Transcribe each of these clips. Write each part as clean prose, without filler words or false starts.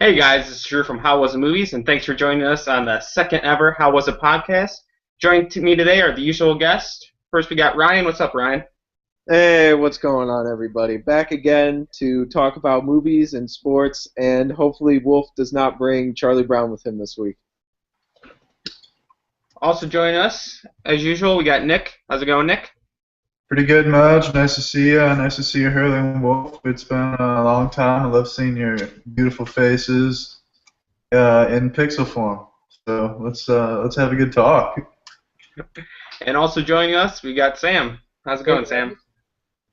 Hey guys, it's Drew from How Was It Movies, and thanks for joining us on the second ever How Was It podcast. Joining me today are the usual guests. First, we got Ryan. What's up, Ryan? Hey, what's going on, everybody? Back again to talk about movies and sports, and hopefully Wolf does not bring Charlie Brown with him this week. Also joining us, as usual, we got Nick. How's it going, Nick? Pretty good, Mudge. Nice to see you. Nice to see you, Hurling Wolf. It's been a long time. I love seeing your beautiful faces in pixel form. So let's have a good talk. And also joining us, we got Sam. How's it going, Sam?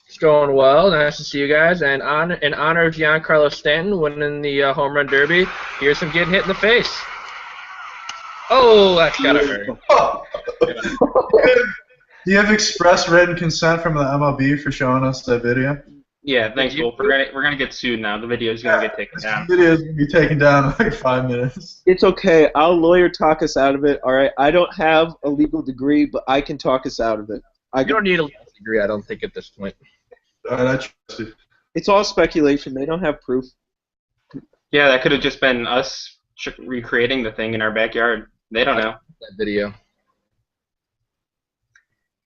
It's going well. Nice to see you guys. And in honor of Giancarlo Stanton winning the home run derby, here's him getting hit in the face. Oh, that's gotta hurt. Do you have express written consent from the MLB for showing us that video? Yeah, thanks, Wolf. We're gonna get sued now. The video's gonna get taken down. The video is going to be taken down in like 5 minutes. It's okay. I'll lawyer talk us out of it. All right. I don't have a legal degree, but I can talk us out of it. You don't need a legal degree, I don't think, at this point. All right, I trust you. It's all speculation. They don't have proof. Yeah, that could have just been us recreating the thing in our backyard. They don't know. That video.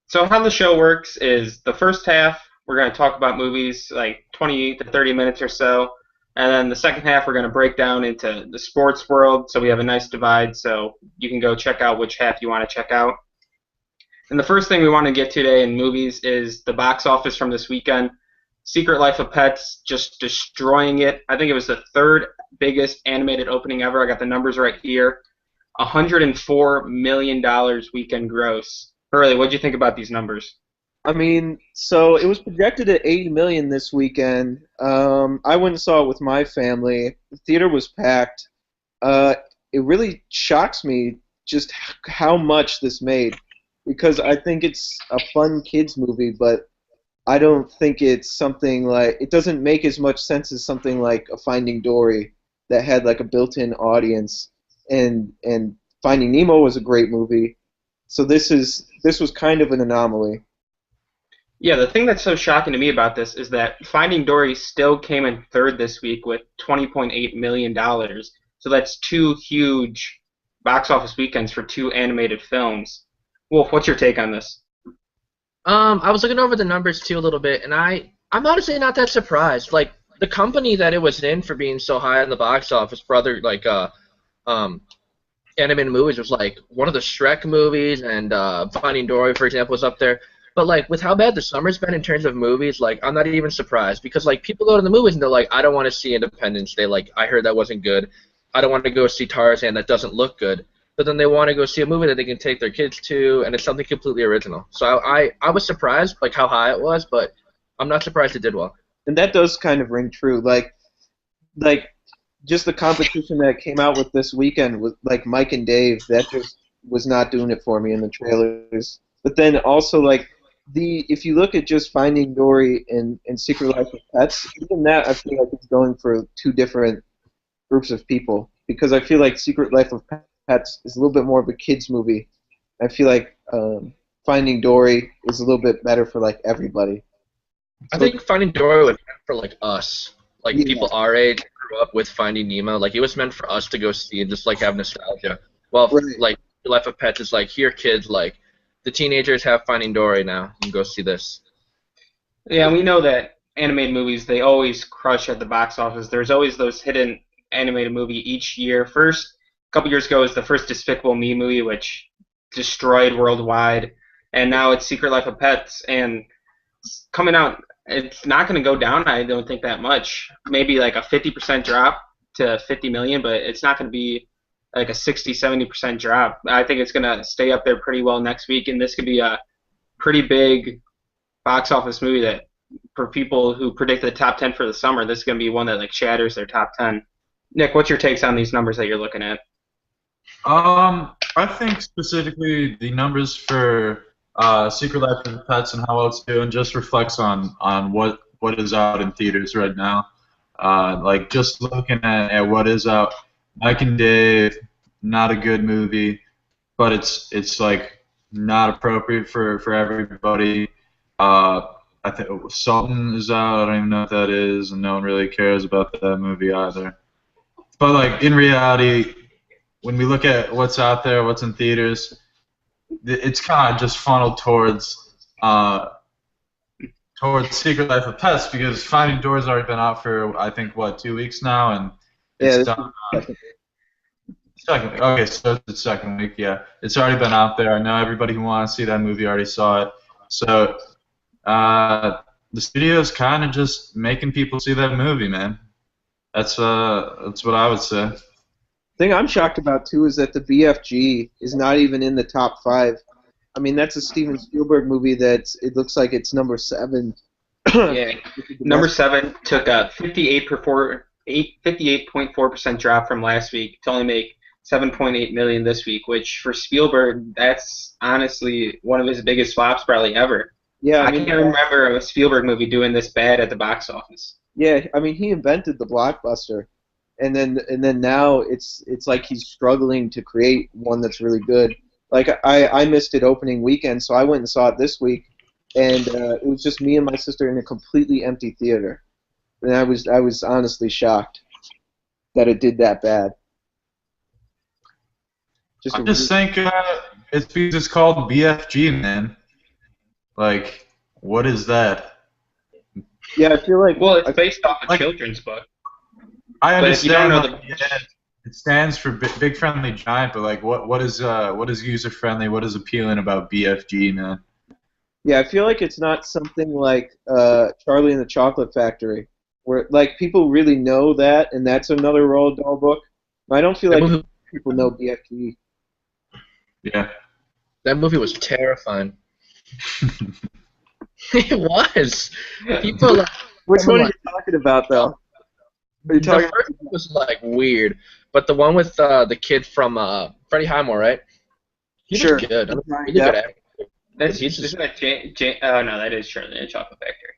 So how the show works is the first half we're going to talk about movies like 20 to 30 minutes or so, and then the second half we're going to break down into the sports world, so we have a nice divide so you can go check out which half you want to check out. And the first thing we want to get to today in movies is the box office from this weekend. Secret Life of Pets just destroying it. I think it was the third biggest animated opening ever. I got the numbers right here. $104 million weekend gross. Hurley, what did you think about these numbers? I mean, so it was projected at 80 million this weekend. I went and saw it with my family. The theater was packed. It really shocks me just how much this made, because I think it's a fun kids movie, but I don't think it's something like, it doesn't make as much sense as something like a Finding Dory that had like a built-in audience, and Finding Nemo was a great movie. So this was kind of an anomaly. Yeah, the thing that's so shocking to me about this is that Finding Dory still came in third this week with $20.8 million. So that's two huge box office weekends for two animated films. Wolf, what's your take on this? I was looking over the numbers too a little bit, and I'm honestly not that surprised. Like, the company that it was in for being so high in the box office for other animated movies was like one of the Shrek movies, and Finding Dory, for example, was up there. But like with how bad the summer's been in terms of movies, like I'm not even surprised, because like people go to the movies and they're like, I don't want to see Independence Day. Like, I heard that wasn't good. I don't want to go see Tarzan. That doesn't look good. But then they want to go see a movie that they can take their kids to, and it's something completely original. So I was surprised like how high it was, but I'm not surprised it did well. And that does kind of ring true. Like just the competition that came out with this weekend with like Mike and Dave, that just was not doing it for me in the trailers. But then also like if you look at just Finding Dory and Secret Life of Pets, even that I feel like it's going for two different groups of people, because I feel like Secret Life of Pets is a little bit more of a kids movie. I feel like Finding Dory is a little bit better for like everybody. I think Finding Dory was meant for like us, like Yeah. people our age who grew up with Finding Nemo. Like it was meant for us to go see and just like have nostalgia. Well, Right. like Life of Pets is like, here kids, like the teenagers have Finding Dory now. You can go see this. Yeah, we know that animated movies, they always crush at the box office. There's always those hidden animated movie each year. First, a couple years ago was the first Despicable Me movie, which destroyed worldwide, and now it's Secret Life of Pets, and it's coming out. It's not going to go down, I don't think, that much. Maybe like a 50% drop to 50 million, but it's not going to be like a 60-70% drop. I think it's going to stay up there pretty well next week, and this could be a pretty big box office movie that, for people who predict the top 10 for the summer, this is going to be one that like shatters their top 10. Nick, what's your takes on these numbers that you're looking at? I think specifically the numbers for Secret Life of Pets and how well it's doing just reflects on what is out in theaters right now. Like just looking at what is out, Mike and Dave, not a good movie, but it's like not appropriate for everybody. I think Sultan is out. I don't even know what that is, and no one really cares about that movie either. But like in reality, when we look at what's out there, what's in theaters, it's kind of just funneled towards Secret Life of Pets because Finding Dory's already been out for I think what 2 weeks now, and Yeah, it's this done. is Second week. Okay, so it's the second week. Yeah, it's already been out there. I know everybody who wants to see that movie already saw it. So the studio's kind of just making people see that movie, man. That's what I would say. thing I'm shocked about too is that the BFG is not even in the top 5. I mean, that's a Steven Spielberg movie it looks like it's number 7. Yeah, number 7 took a 58.4% drop from last week to only make 7.8 million this week, which for Spielberg, that's honestly one of his biggest flops probably ever. Yeah, I can't remember a Spielberg movie doing this bad at the box office. yeah. I mean, he invented the blockbuster, and then now it's like he's struggling to create one that's really good. Like I missed it opening weekend, so I went and saw it this week, and it was just me and my sister in a completely empty theater, and I was honestly shocked that it did that bad. I just think it's because it's called BFG, man. Like, what is that? Yeah, I feel like Well, it's based off a children's book. I But if you don't understand. know It stands for Big Friendly Giant, but like, what is user friendly? What is appealing about BFG, man? yeah, I feel like it's not something like Charlie and the Chocolate Factory, where like people really know that, and that's another Roald Dahl book. I don't feel like people know BFG. Yeah. That movie was terrifying. It was. People like, Which one are like, you talking about, though? Are you the talking? first one was like weird, but the one with the kid from Freddie Highmore, right? He Sure. was good. I mean, Johnny really Depp. good actor. isn't that oh no, that is Charlie and the Chocolate Factory.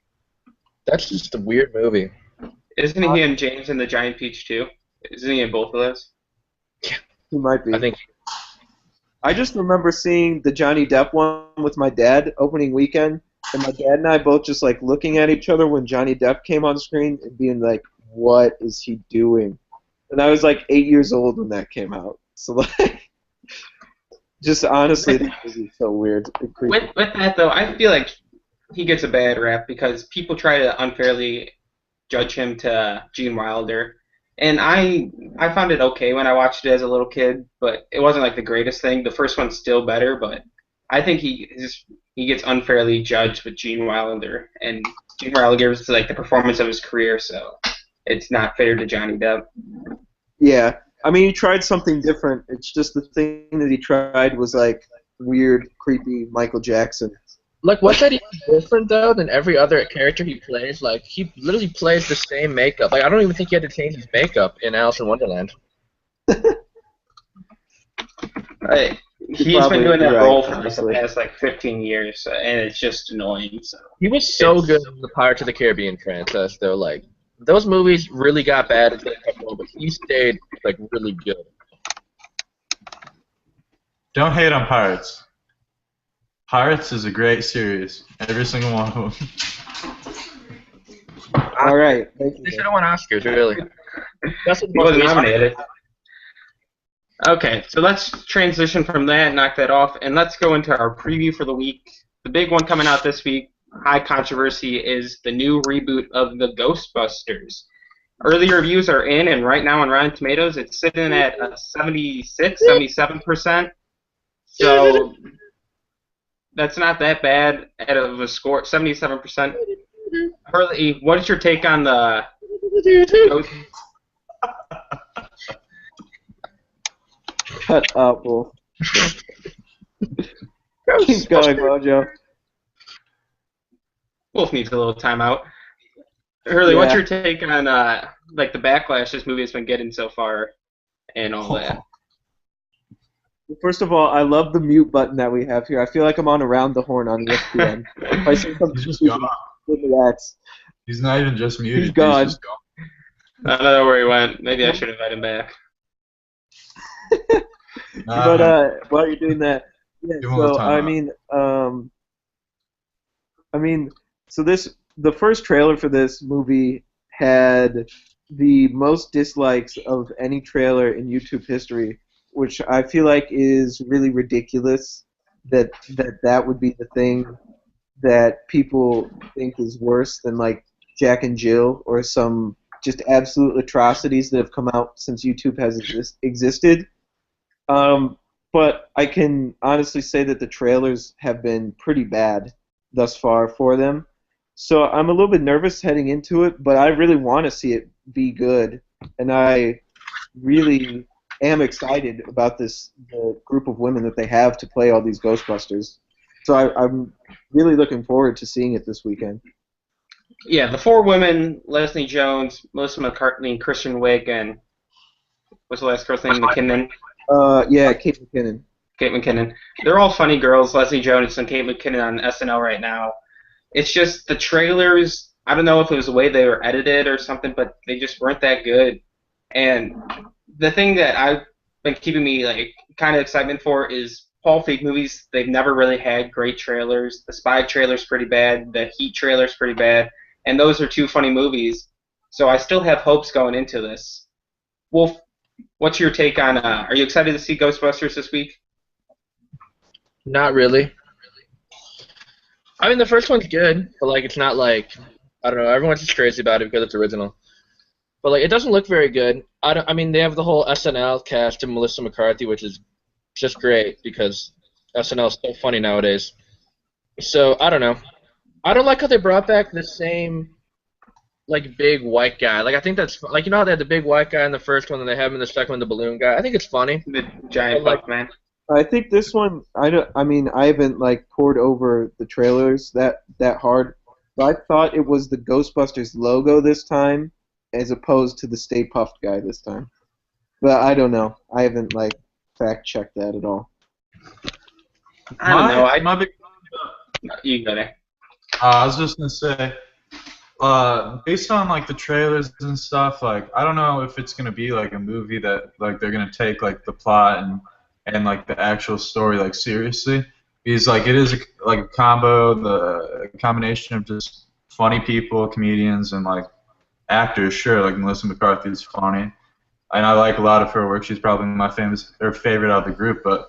That's just a weird movie. Isn't he in James and the Giant Peach too? Isn't he in both of those? He might be. I think. I just remember seeing the Johnny Depp one with my dad opening weekend, and my dad and I both just like looking at each other when Johnny Depp came on screen and being like, "What is he doing?" And I was like 8 years old when that came out. So like, just honestly, that movie is so weird. and creepy. With that though, I feel like he gets a bad rap because people try to unfairly judge him to Gene Wilder. And I found it okay when I watched it as a little kid, but it wasn't like the greatest thing. The first one's still better, but I think he gets unfairly judged with Gene Wilder, and Gene Wilder gives like the performance of his career, so it's not fair to Johnny Depp. Yeah, I mean, he tried something different. It's just the thing that he tried was like weird, creepy Michael Jackson. Like, what's that even different, though, than every other character he plays? Like, he literally plays the same makeup. Like, I don't even think he had to change his makeup in Alice in Wonderland. He's been doing that role for like the past like 15 years, and it's just annoying. So he was so good in the Pirates of the Caribbean franchise, though. Like, those movies really got bad, but he stayed, like, really good. Don't hate on Pirates. Pirates is a great series. Every single one of them. All right. Thank They you. should have won Oscars, really. That's what he wasn't nominated. Okay, so let's transition from that, knock that off, and let's go into our preview for the week. The big one coming out this week, high controversy, is the new reboot of the Ghostbusters. Early reviews are in, and right now on Rotten Tomatoes, it's sitting at 76, 77%. So that's not that bad out of a score, 77%. Hurley, what is your take on the Ghost? Shut up, Wolf. Keep going, Mojo. Wolf needs a little timeout. Hurley, Yeah. what's your take on like the backlash this movie has been getting so far and all that? First of all, I love the mute button that we have here. I feel like I'm on Around the Horn on ESPN. If I say something He's just stupid, gone. relax. He's not even just muted. He's gone. Just gone. I don't know where he went. Maybe I should invite him back. But while you're doing that, yeah. Give him a little So time so the first trailer for this movie had the most dislikes of any trailer in YouTube history, which I feel like is really ridiculous. That would be the thing that people think is worse than like Jack and Jill or some just absolute atrocities that have come out since YouTube has existed. Um, but I can honestly say that the trailers have been pretty bad thus far for them. So I'm a little bit nervous heading into it, but I really want to see it be good, and I really am excited about the group of women that they have to play all these Ghostbusters. So I'm really looking forward to seeing it this weekend. Yeah, the four women: Leslie Jones, Melissa McCartney, Kristen Wiig, and what's the last girl's name? McKinnon. Yeah, Kate McKinnon. Kate McKinnon. They're all funny girls. Leslie Jones and Kate McKinnon on SNL right now. It's just the trailers. I don't know if it was the way they were edited or something, but they just weren't that good. And the thing that I've been keeping me like kind of excitement for is Paul Feig movies. They've never really had great trailers. The Spy trailer's pretty bad. The Heat trailer's pretty bad. And those are two funny movies. So I still have hopes going into this. Wolf, what's your take on? Are you excited to see Ghostbusters this week? Not really. I mean, the first one's good, but like it's not like I don't know. Everyone's just crazy about it because it's original. But like it doesn't look very good. I mean, they have the whole SNL cast and Melissa McCarthy, which is just great because SNL is so funny nowadays. So I don't know. I don't like how they brought back the same like big white guy. Like I think that's like you know how they had the big white guy in the first one and they have him in the second one the balloon guy. I think it's funny. The giant But, like, buff man. I think this one. I mean, I haven't like poured over the trailers that hard. But I thought it was the Ghostbusters logo this time, as opposed to the Stay Puft guy this time. But I don't know. I haven't like fact checked that at all. I don't know. My big, You got it. I was just gonna say, based on like the trailers and stuff, like I don't know if it's gonna be like a movie that like they're gonna take like the plot and like the actual story like seriously. Because like it is like a combination of just funny people, comedians, and like actors. Sure, like Melissa McCarthy is funny, and I like a lot of her work. She's probably my favorite out of the group. But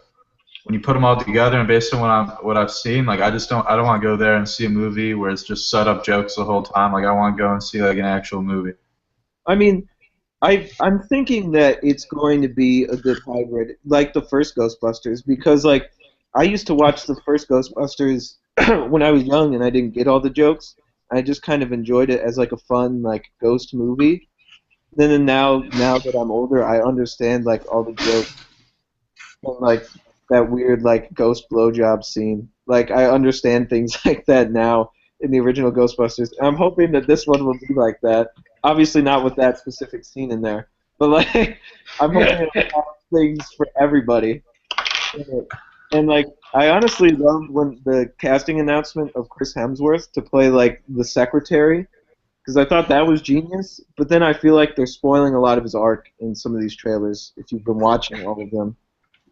when you put them all together and based on what I've seen, like I don't want to go there and see a movie where it's just set up jokes the whole time. Like I want to go and see like an actual movie. I mean, I'm thinking that it's going to be a good hybrid, like the first Ghostbusters, because like I used to watch the first Ghostbusters when I was young and I didn't get all the jokes. I just kind of enjoyed it as like a fun like ghost movie. Then now that I'm older, I understand like all the jokes and like that weird like ghost blowjob scene. Like I understand things like that now in the original Ghostbusters. And I'm hoping that this one will be like that. Obviously not with that specific scene in there, but like I'm hoping it'll have things for everybody. And like I honestly loved when the casting announcement of Chris Hemsworth to play like the secretary, because I thought that was genius. But then I feel like they're spoiling a lot of his arc in some of these trailers. If you've been watching all of them.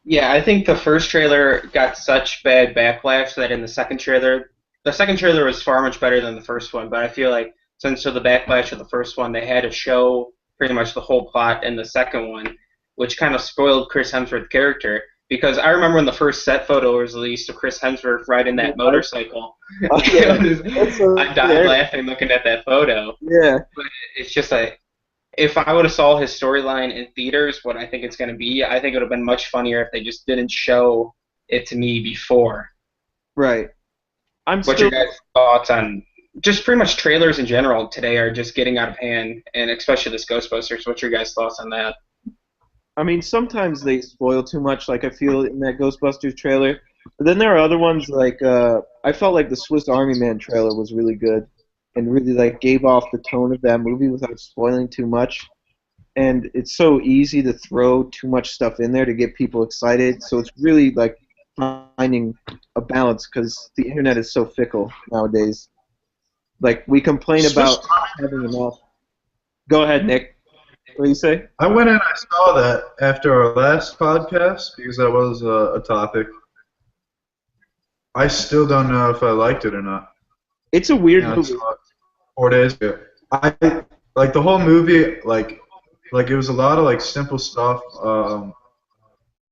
Yeah, I think the first trailer got such bad backlash that in the second trailer was far much better than the first one. But I feel like since the backlash of the first one, they had to show pretty much the whole plot in the second one, which kind of spoiled Chris Hemsworth's character. Because I remember when the first set photo was released of Chris Hemsworth riding that motorcycle. I died laughing looking at that photo. Yeah. But it's just like, if I would have saw his storyline in theaters, what I think it's going to be, I think it would have been much funnier if they just didn't show it to me before. Right. What's your guys' thoughts on just pretty much trailers in general today are just getting out of hand, and especially this Ghostbusters? What's your guys' thoughts on that? I mean, sometimes they spoil too much, like I feel in that Ghostbusters trailer. But then there are other ones like I felt like the Swiss Army Man trailer was really good and really like gave off the tone of that movie without spoiling too much. And it's so easy to throw too much stuff in there to get people excited. So it's really like finding a balance because the internet is so fickle nowadays. Like we complain about having enough. Go ahead, Nick. What do you say? I went and I saw that after our last podcast because that was a topic. I still don't know if I liked it or not. It's a weird I movie. saw it 4 days ago. like the whole movie, like it was a lot of like simple stuff,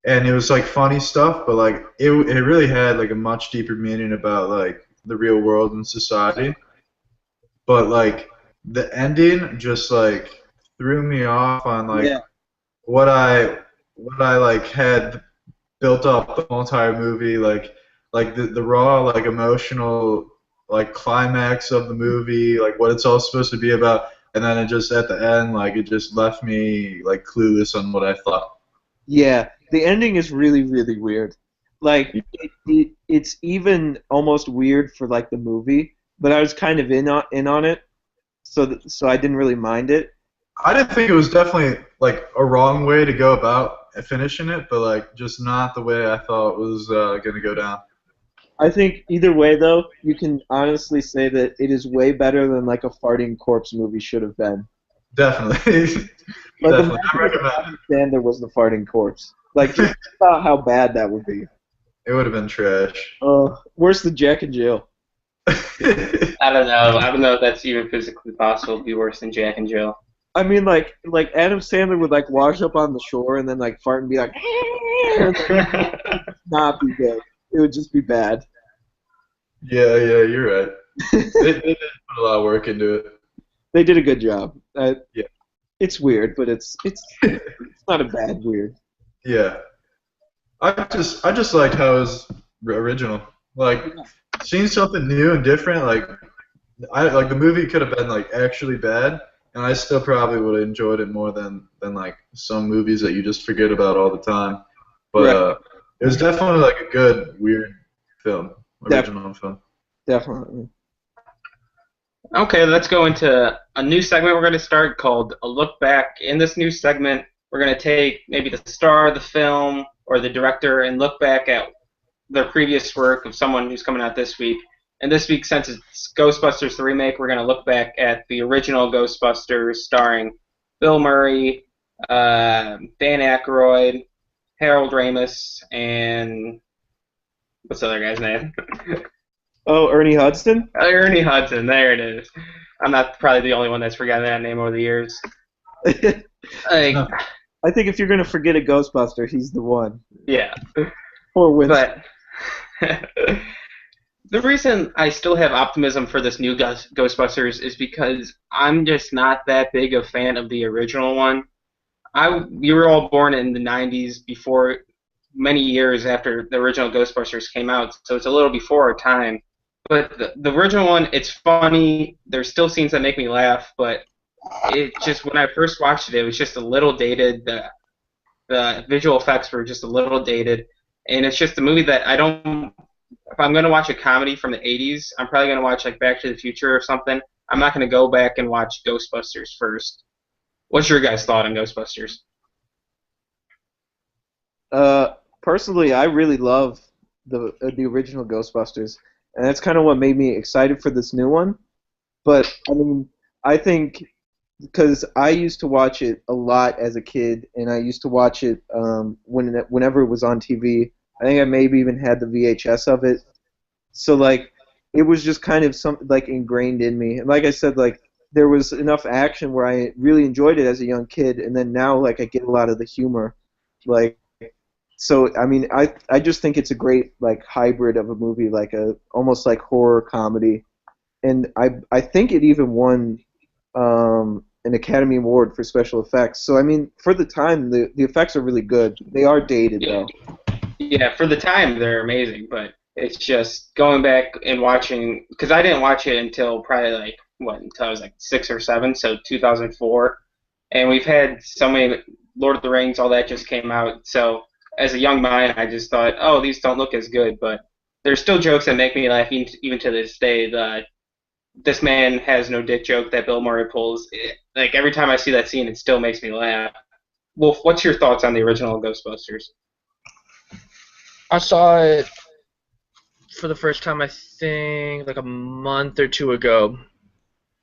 and it was like funny stuff, but like it really had like a much deeper meaning about like the real world and society. But like the ending just like threw me off on like Yeah. what I what I like had built up the whole entire movie, like the raw like emotional like climax of the movie, like what it's all supposed to be about, and then it just at the end like it just left me like clueless on what I thought. Yeah, the ending is really, really weird. Like it's even almost weird for like the movie, but I was kind of in on it, so I didn't really mind it. I didn't think it was definitely like a wrong way to go about finishing it, but like just not the way I thought it was gonna go down. I think either way though, you can honestly say that it is way better than like a farting corpse movie should have been. Definitely, Like definitely. I imagine if recommend Adam Sandler was the farting corpse. Like just think about how bad that would be. it. It would have been trash. Worse than Jack and Jill. I don't know. I don't know if that's even physically possible to be worse than Jack and Jill. I mean, like Adam Sandler would like wash up on the shore and then like fart and be like, and not be good. It would just be bad. Yeah, you're right. They did put a lot of work into it. They did a good job. Yeah. It's weird, but it's not a bad weird. Yeah. I just liked how it was original. Like seeing something new and different. I like the movie could have been like actually bad, and I still probably would have enjoyed it more than like some movies that you just forget about all the time. But Right. it was definitely like a good weird film, Def- original film. Definitely. Okay, let's go into a new segment we're going to start called A Look Back. In this new segment, we're going to take maybe the star of the film or the director and look back at their previous work of someone who's coming out this week. And this week, since it's Ghostbusters the remake, we're going to look back at the original Ghostbusters starring Bill Murray, Dan Aykroyd, Harold Ramis, and what's the other guy's name? Oh, Ernie Hudson? Ernie Hudson. There it is. I'm not probably the only one that's forgotten that name over the years. I Like, think if you're gonna forget a Ghostbuster, he's the one. yeah, Poor Winston. but the reason I still have optimism for this new Ghostbusters is because I'm just not that big a fan of the original one. We were all born in the '90s, before many years after the original Ghostbusters came out, so it's a little before our time. But the original one, it's funny. There's still scenes that make me laugh, but it just when I first watched it, it was just a little dated. The visual effects were just a little dated, and it's just a movie that I don't. If I'm gonna watch a comedy from the '80s, I'm probably gonna watch like Back to the Future or something. I'm not gonna go back and watch Ghostbusters first. What's your guys' thought on Ghostbusters? Personally, I really love the original Ghostbusters, and that's kind of what made me excited for this new one. But I mean, I think because I used to watch it a lot as a kid, and I used to watch it whenever it was on TV. I think I maybe even had the VHS of it. So like, it was just kind of some like ingrained in me. And like I said, like there was enough action where I really enjoyed it as a young kid, and then now like I get a lot of the humor. Like so, I mean, I just think it's a great like hybrid of a movie, like a almost like horror comedy, and I think it even won an Academy Award for special effects. So I mean, for the time, the effects are really good. They are dated Yeah. though. Yeah, for the time they're amazing, but it's just going back and watching because I didn't watch it until probably like what until I was like 6 or 7, so 2004, and we've had so many Lord of the Rings, all that just came out. So as a young mind, I just thought, oh, these don't look as good, but there's still jokes that make me laugh even to this day. The this man has no dick joke that Bill Murray pulls, like every time I see that scene, it still makes me laugh. Wolf, what's your thoughts on the original Ghostbusters? I saw it for the first time, I think, like a month or two ago,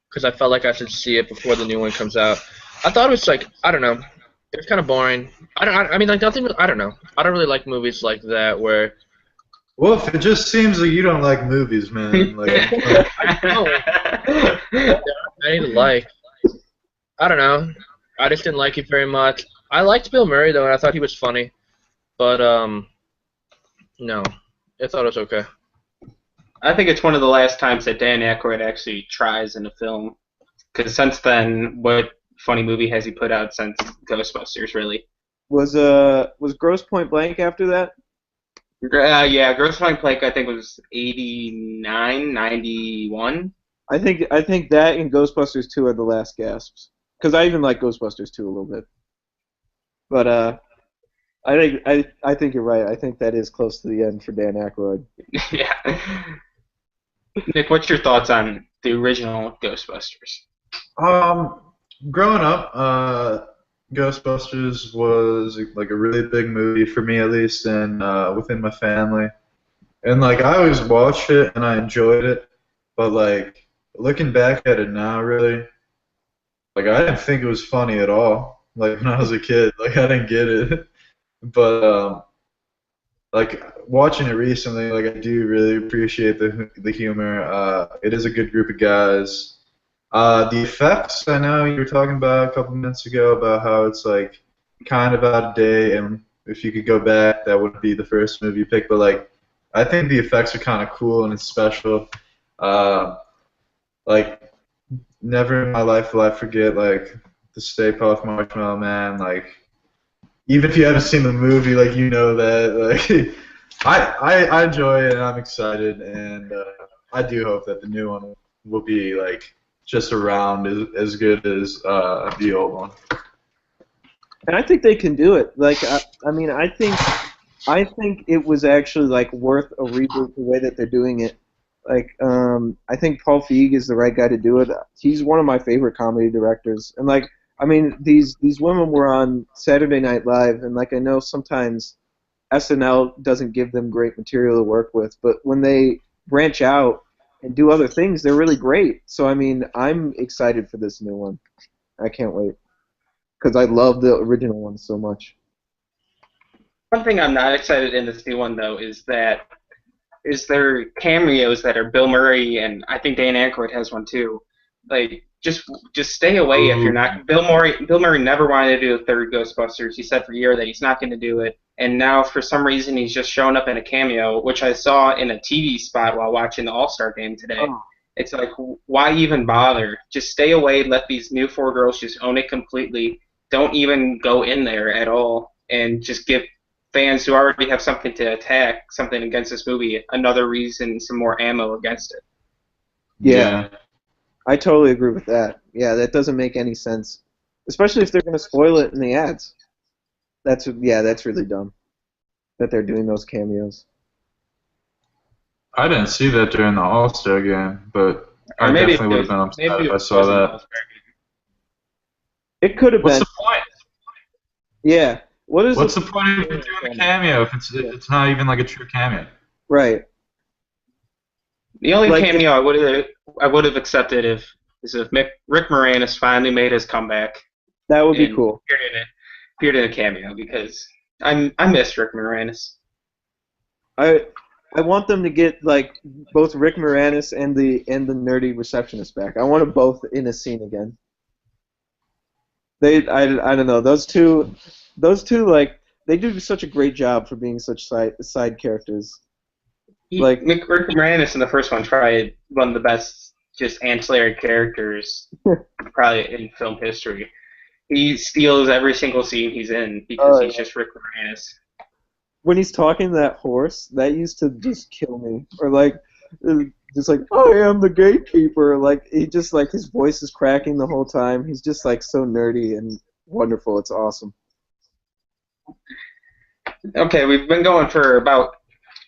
because I felt like I should see it before the new one comes out. I thought it was like, I don't know, it was kind of boring. I mean, like nothing. I don't know. I don't really like movies like that where. Wolf, it just seems like you don't like movies, man. Like, I don't. I need to like. I don't know. I just didn't like it very much. I liked Bill Murray though, and I thought he was funny. But no, I thought it was okay. I think it's one of the last times that Dan Aykroyd actually tries in a film. Because since then, what funny movie has he put out since Ghostbusters, really? Was Gross Point Blank after that? Yeah, Gross Point Blank, I think, was 89, 91. I think that and Ghostbusters 2 are the last gasps. Because I even like Ghostbusters 2 a little bit. But I think you're right. I think that is close to the end for Dan Aykroyd. Yeah. Nick, what's your thoughts on the original Ghostbusters? Um, Growing up, Ghostbusters was like a really big movie for me, at least, and within my family. And like I always watched it and I enjoyed it, but like looking back at it now, really, like I didn't think it was funny at all. Like when I was a kid, like I didn't get it. But like watching it recently, like I do really appreciate the humor. It is a good group of guys. The effects, I know you were talking about a couple minutes ago about how it's like kind of out of date, and if you could go back, that would be the first movie you pick. But like, I think the effects are kind of cool and it's special. Uh, like, never in my life will I forget like the Stay Puft Marshmallow Man. Like, even if you haven't seen the movie, like you know that. Like, I enjoy it and I'm excited, and I do hope that the new one will be like just around as good as the old one. And I think they can do it. Like I mean, I think it was actually like worth a reboot the way that they're doing it. Like I think Paul Feig is the right guy to do it. He's one of my favorite comedy directors. And like I mean, these women were on Saturday Night Live, and like I know sometimes SNL doesn't give them great material to work with, but when they branch out and do other things, they're really great. So I mean, I'm excited for this new one. I can't wait because I love the original one so much. One thing I'm not excited in this new one, though, is there cameos that are Bill Murray, and I think Dan Aykroyd has one too. Like, just stay away if you're Ooh. not. Bill Murray never wanted to do a third Ghostbusters. He said for a year that he's not going to do it, and now for some reason he's just showing up in a cameo, which I saw in a TV spot while watching the All Star Game today. Oh. It's like, why even bother? Just stay away. Let these new four girls just own it completely. Don't even go in there at all, and just give fans who already have something to attack, something against this movie, another reason, some more ammo against it. Yeah, I totally agree with that. Yeah, that doesn't make any sense, especially if they're going to spoil it in the ads. That's really dumb that they're doing those cameos. I didn't see that during the All Star game, but Or I maybe definitely would have been upset maybe if it I saw wasn't that. All-Star It could have What's been. the point? Yeah. What is What's the the point of even doing the cameo if it's not even like a true cameo? right? The only Like cameo I would have accepted if Rick Moranis finally made his comeback that would be and cool. appeared in a cameo because I miss Rick Moranis. I want them to get like both Rick Moranis and the nerdy receptionist back. I want them both in a scene again. I don't know those two like they do such a great job for being such side characters. Like Rick Moranis in the first one tried one of the best just ancillary characters probably in film history. He steals every single scene he's in because he's just Rick Moranis. when he's talking to that horse, that used to just kill me. Or like just like I am the gatekeeper. Like he just like his voice is cracking the whole time. He's just like so nerdy and wonderful. It's awesome. Okay, we've been going for about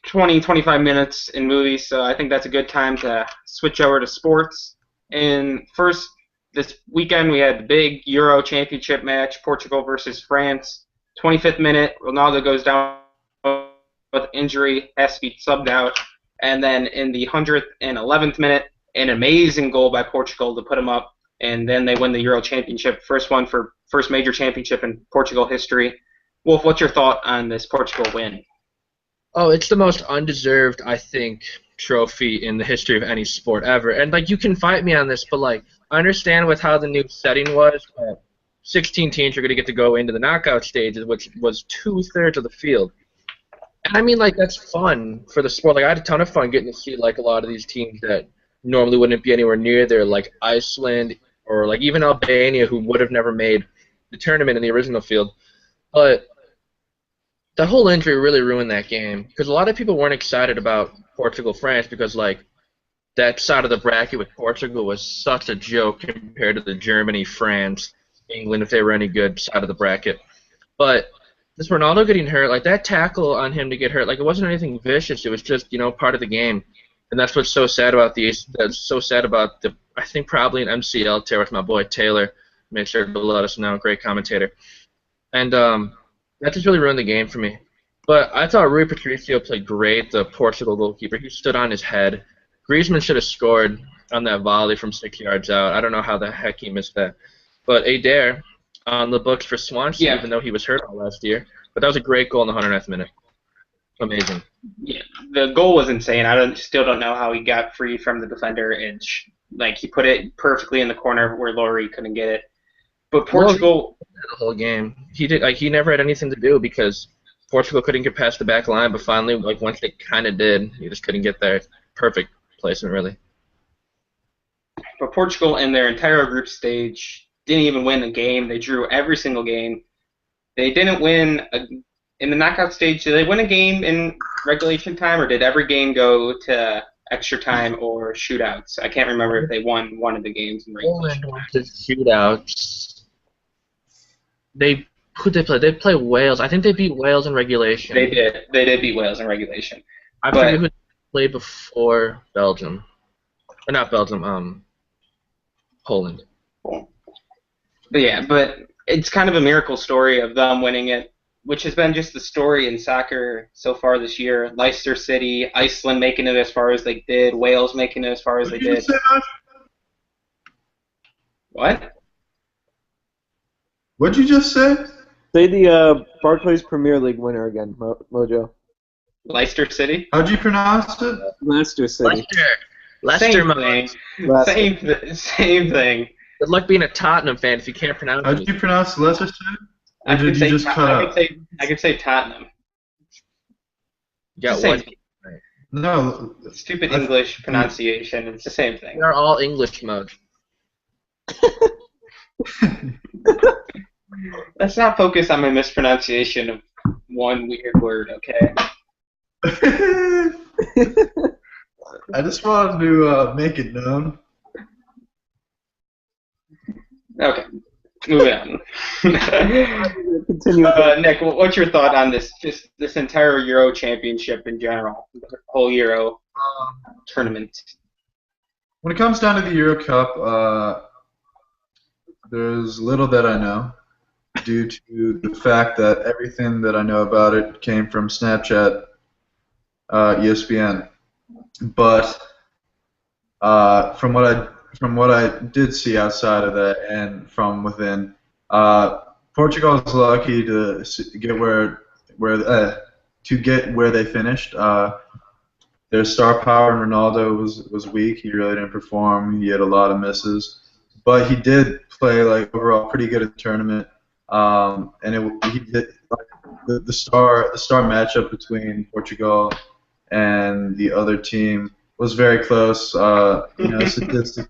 20, 25 minutes in movies, so I think that's a good time to switch over to sports. And first, this weekend we had the big Euro Championship match, Portugal versus France. 25th minute, Ronaldo goes down with injury, has to be subbed out. And then in the 111th minute, an amazing goal by Portugal to put him up, and then they win the Euro Championship, first major championship in Portugal history. Wolf, what's your thought on this Portugal win? Oh, it's the most undeserved, I think, trophy in the history of any sport ever. And like, you can fight me on this, but like, I understand with how the new setting was, but 16 teams are going to get to go into the knockout stages, which was 2/3 of the field. And I mean, like, that's fun for the sport. Like, I had a ton of fun getting to see, like, a lot of these teams that normally wouldn't be anywhere near there, like Iceland or, like, even Albania, who would have never made the tournament in the original field. But the whole injury really ruined that game because a lot of people weren't excited about Portugal-France because, like, that side of the bracket with Portugal was such a joke compared to the Germany, France, England, if they were any good side of the bracket. But this Ronaldo getting hurt, like that tackle on him to get hurt, like it wasn't anything vicious. It was just, part of the game, and that's what's so sad about the. I think probably an MCL tear with my boy Taylor. Make sure to let us know. Great commentator, and that just really ruined the game for me. But I thought Rui Patricio played great, the Portugal goalkeeper. He stood on his head. Griezmann should have scored on that volley from 6 yards out. I don't know how the heck he missed that. But Adair on the books for Swansea, even though he was hurt all last year. But that was a great goal in the 109th minute. Amazing. Yeah, the goal was insane. Still don't know how he got free from the defender and he put it perfectly in the corner where Laurie couldn't get it. But Portugal, the whole game, he never had anything to do because Portugal couldn't get past the back line. But finally, like once they kind of did, he just couldn't get there. Perfect placement, really. But Portugal in their entire group stage didn't even win a game. They drew every single game. They didn't win in the knockout stage. Did they win a game in regulation time, or did every game go to extra time or shootouts? I can't remember if they won one of the games in regulation. Poland went to shootouts. Who'd they play? They play Wales. I think they beat Wales in regulation. They did. They did beat Wales in regulation. I forget who played before Belgium. Or not Belgium. Poland. But it's kind of a miracle story of them winning it, which has been just the story in soccer so far this year. Leicester City, Iceland making it as far as they did, Wales making it as far as they did. What? What'd you just say? Say the Barclays Premier League winner again, Mojo. Leicester City? How'd you pronounce it? Leicester City. Leicester. Same thing. Good luck being a Tottenham fan if you can't pronounce it. How'd you pronounce Leicester City? Or did you just cut out? I could say Tottenham. You got one. No. Stupid English pronunciation. It's the same thing. They're all English mode. Let's not focus on my mispronunciation of one weird word, okay? I just wanted to make it known. Okay, moving on. Continue. Nick, what's your thought on this entire Euro Championship in general, the whole Euro tournament? When it comes down to the Euro Cup, there's little that I know due to the fact that everything that I know about it came from Snapchat, ESPN. But from what I did see outside of that and from within, Portugal is lucky to get where they finished. Their star power in Ronaldo was weak. He really didn't perform. He had a lot of misses, but he did play overall pretty good at the tournament. He did the star matchup between Portugal and the other team was very close. Statistically,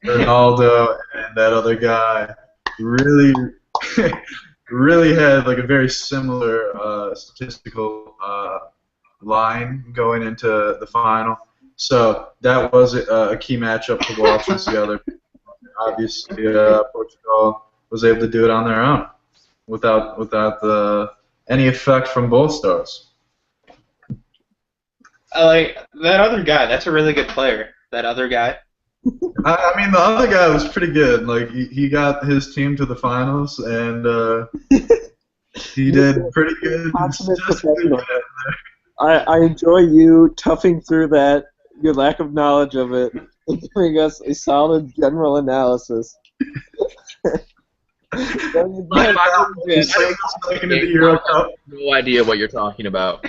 Ronaldo and that other guy really had a very similar statistical line going into the final. So that was a key matchup to watch and see other. Obviously, Portugal was able to do it on their own without any effect from both stars. I like that other guy. That's a really good player. That other guy. I mean, the other guy was pretty good. He got his team to the finals, and he did pretty good. I enjoy you toughing through that, your lack of knowledge of it, and giving us a solid general analysis. No idea what you're talking about.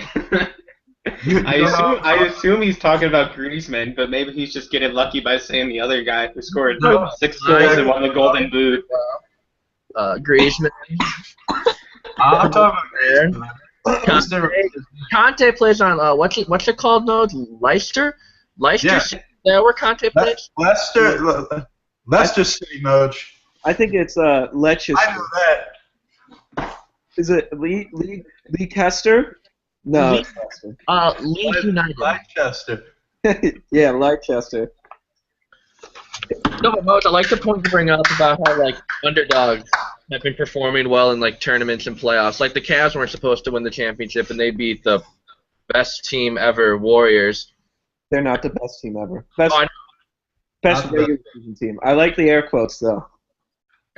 I assume he's talking about Griezmann, but maybe he's just getting lucky by saying the other guy who scored No, 6 goals and won the Golden Boot. Griezmann. I'm talking There. about Conte. Conte plays on what's it called now? Leicester? Leicester? Yeah. Is that where Conte plays? Leicester City, Moj. I think it's Leicester. I know that. Is it Lee Kester? No, it's Leicester. Leeds United. Leicester. Yeah, Leicester. No, but Moj, I like the point you bring up about how like underdogs have been performing well in like tournaments and playoffs. Like the Cavs weren't supposed to win the championship, and they beat the best team ever, Warriors. They're not the best team ever. Best Not the regular season team. I like the air quotes though.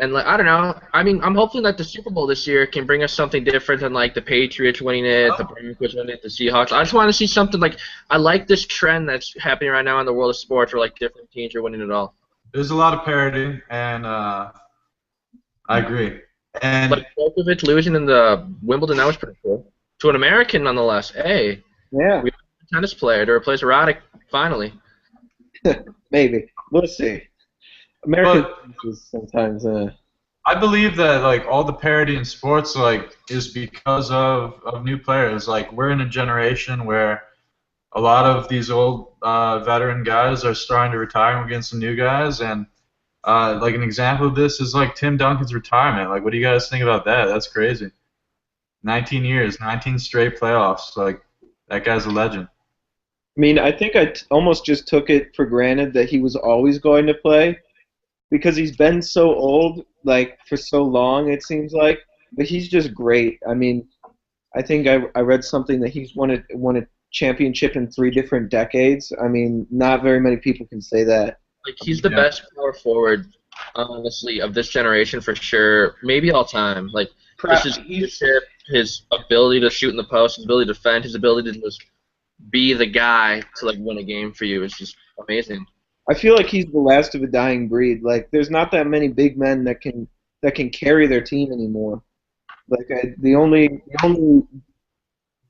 And like I don't know. I mean, I'm hoping that the Super Bowl this year can bring us something different than like the Patriots winning it, the Broncos winning it, the Seahawks. I just want to see something like I like this trend that's happening right now in the world of sports, where like different teams are winning it all. There's a lot of parity, and I agree. And Like Djokovic losing in the Wimbledon, that was pretty cool. To an American, nonetheless. Hey, Yeah, we have a tennis player to replace Roddick finally. maybe. We'll see. American is sometimes. I believe that like all the parity in sports like is because of new players. Like we're in a generation where a lot of these old veteran guys are starting to retire, and we're getting some new guys. And like an example of this is like Tim Duncan's retirement. Like, what do you guys think about that? That's crazy. 19 years, 19 straight playoffs. Like that guy's a legend. I mean, I think I almost just took it for granted that he was always going to play because he's been so old, like for so long. It seems like, but he's just great. I mean, I think I read something that he's won a championship in 3 different decades. I mean, not very many people can say that. Like he's the best power forward, honestly, of this generation for sure. Maybe all time. Like just his leadership, his ability to shoot in the post, his ability to defend, his ability to just be the guy to like win a game for you is just amazing. I feel like he's the last of a dying breed. Like, there's not that many big men that can carry their team anymore. Like, the only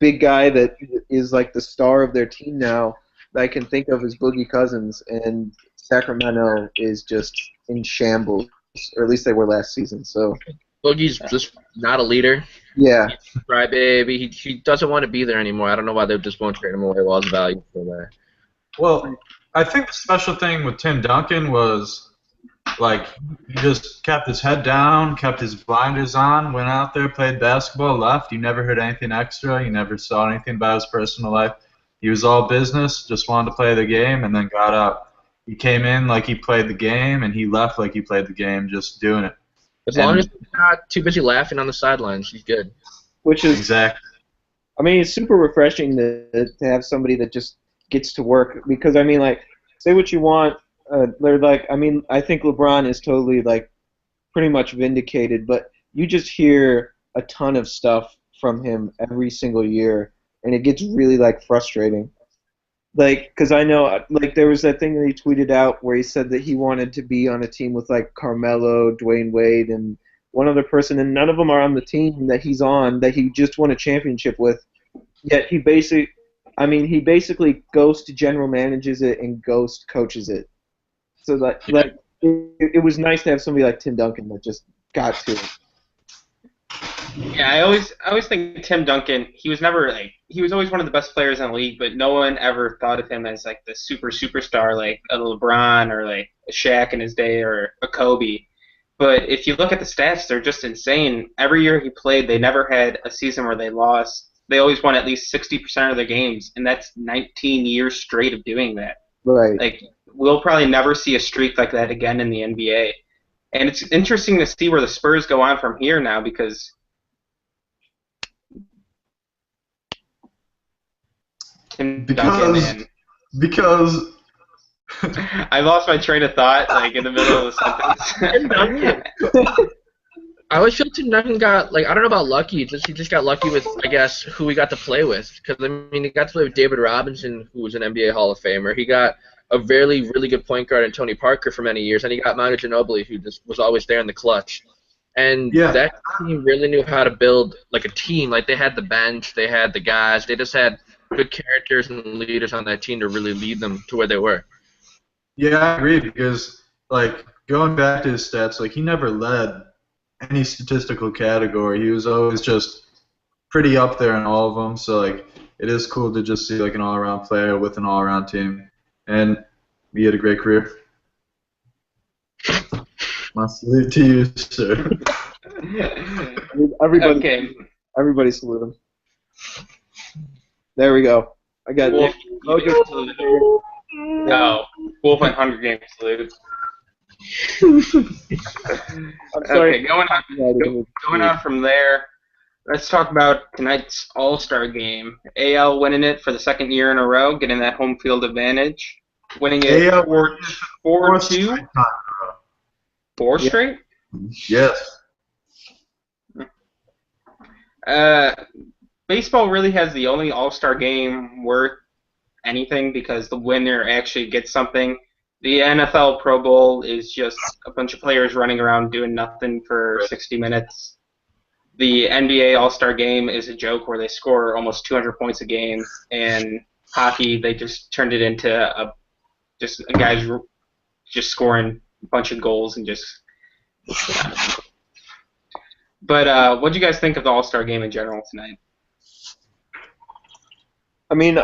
big guy that is like the star of their team now that I can think of is Boogie Cousins, and Sacramento is just in shambles, or at least they were last season. So Boogie's just not a leader. yeah, He's a crybaby. He doesn't want to be there anymore. I don't know why they just won't trade him away while his value is still there. Well, I think the special thing with Tim Duncan was, like, he just kept his head down, kept his blinders on, went out there, played basketball, left. You never heard anything extra. You never saw anything about his personal life. He was all business, just wanted to play the game, and then got out. He came in like he played the game, and he left like he played the game, just doing it. As long as he's not too busy laughing on the sidelines, he's good. which is Exactly. I mean, it's super refreshing to have somebody that just gets to work because I mean, like, say what you want. They're like, I mean, I think LeBron is totally like pretty much vindicated, but you just hear a ton of stuff from him every single year, and it gets really like frustrating. Like, because I know, like, there was that thing that he tweeted out where he said that he wanted to be on a team with like Carmelo, Dwayne Wade, and one other person, and none of them are on the team that he's on that he just won a championship with. Yet he basically ghost general manages it and ghost coaches it. So it was nice to have somebody like Tim Duncan that just got to it. Yeah, I always think Tim Duncan, he was always one of the best players in the league, but no one ever thought of him as like the superstar like a LeBron or like a Shaq in his day or a Kobe. But if you look at the stats, they're just insane. Every year he played, they never had a season where they lost. They always won at least 60% of their games, and that's 19 years straight of doing that. Right. Like, we'll probably never see a streak like that again in the NBA. And it's interesting to see where the Spurs go on from here now because Tim Duncan and Because I lost my train of thought like in the middle of the sentence. I always feel Tim Duncan got, like, I don't know about lucky. He just got lucky with, I guess, who he got to play with. Because, I mean, he got to play with David Robinson, who was an NBA Hall of Famer. He got a really, really good point guard in Tony Parker for many years. And he got Manu Ginobili, who just was always there in the clutch. And that team really knew how to build, like, a team. Like, they had the bench. They had the guys. They just had good characters and leaders on that team to really lead them to where they were. Yeah, I agree because like going back to his stats, like he never led any statistical category. He was always just pretty up there in all of them. So like it is cool to just see like an all-around player with an all-around team, and he had a great career. My salute to you, sir. Everybody salute him. There we go. I got Wolf, it. no, Wolf and Hunger Games salute. I'm sorry. Okay, going on from there, let's talk about tonight's All Star Game. AL winning it for the second year in a row, getting that home field advantage, winning it AL 4-2. Four straight? Yes. Baseball really has the only All Star Game worth anything because the winner actually gets something. The NFL Pro Bowl is just a bunch of players running around doing nothing for 60 minutes. The NBA All Star Game is a joke where they score almost 200 points a game, and hockey they just turned it into a guys just scoring a bunch of goals and just. But what do you guys think of the All Star Game in general tonight? I mean,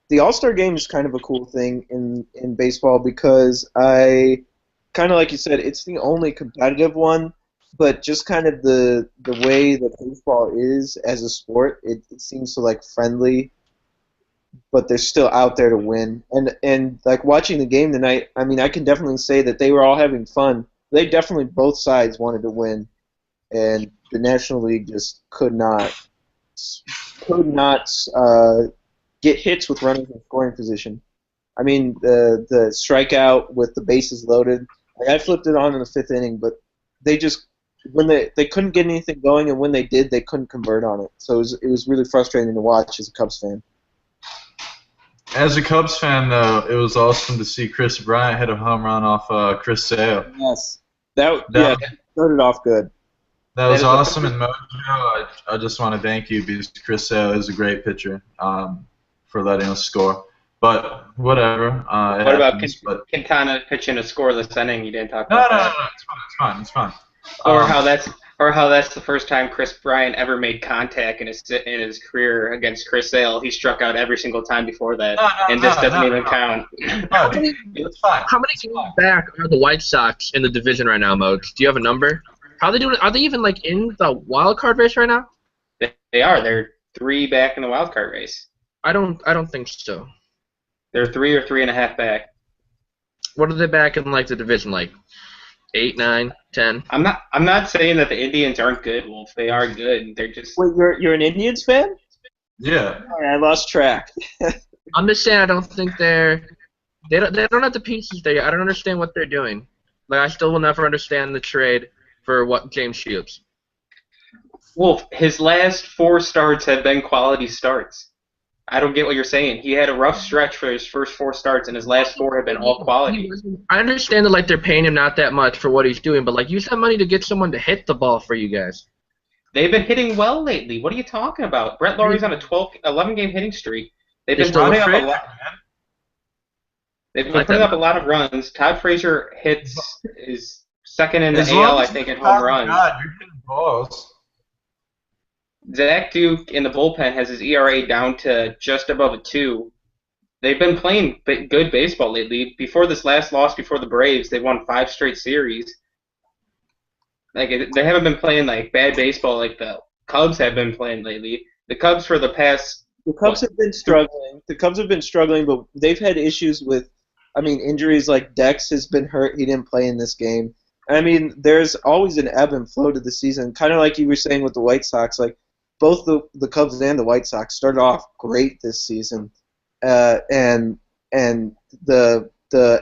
the All Star Game is kind of a cool thing in baseball because I kind of like you said, it's the only competitive one. But just kind of the way that baseball is as a sport, it seems so like friendly, but they're still out there to win. And like watching the game tonight, I mean, I can definitely say that they were all having fun. They definitely both sides wanted to win, and the National League just could not get hits with runners in scoring position. I mean, the strikeout with the bases loaded. Like I flipped it on in the fifth inning, but they just when they couldn't get anything going, and when they did, they couldn't convert on it. So it was really frustrating to watch as a Cubs fan. As a Cubs fan, though, it was awesome to see Chris Bryant hit a home run off Chris Sale. Yes, that started off good. That was awesome, and Mojo, I just want to thank you because Chris Sale is a great pitcher for letting us score. But whatever. What about Quintana pitching a scoreless inning? You didn't talk about that. No, it's fine. Or how that's the first time Chris Bryant ever made contact in his career against Chris Sale. He struck out every single time before that, and this doesn't even count. It's fine. How many games back are the White Sox in the division right now, Modes? Do you have a number? How are they doing? Are they even like in the wild card race right now? They are. They're 3 back in the wild card race. I don't think so. They're 3 or 3.5 back. What are they back in like the division? Like 8, 9, 10? I'm not saying that the Indians aren't good, Wolf. They are good. They're just. Wait, you're an Indians fan? Yeah. All right, I lost track. I'm just saying I don't think they don't have the pieces there yet. I don't understand what they're doing. Like I still will never understand the trade for what James Shields. Wolf, his last 4 starts have been quality starts. I don't get what you're saying. He had a rough stretch for his first 4 starts, and his last 4 have been all quality. I understand that like they're paying him not that much for what he's doing, but like use that money to get someone to hit the ball for you guys. They've been hitting well lately. What are you talking about? Brett Lawrie's on a 11-game hitting streak. They've been putting up a lot. They've been putting up a lot of runs. Todd Frazier is second in the AL, I think, in home runs. God, you're hitting balls. Zach Duke in the bullpen has his ERA down to just above a 2. They've been playing good baseball lately. Before this last loss before the Braves, they won 5 straight series. Like they haven't been playing like bad baseball like the Cubs have been playing lately. The Cubs for the past. The Cubs have been struggling. The Cubs have been struggling, but they've had issues with, injuries. Like Dex has been hurt. He didn't play in this game. I mean, there's always an ebb and flow to the season, kind of like you were saying with the White Sox. Like both the Cubs and the White Sox started off great this season, and the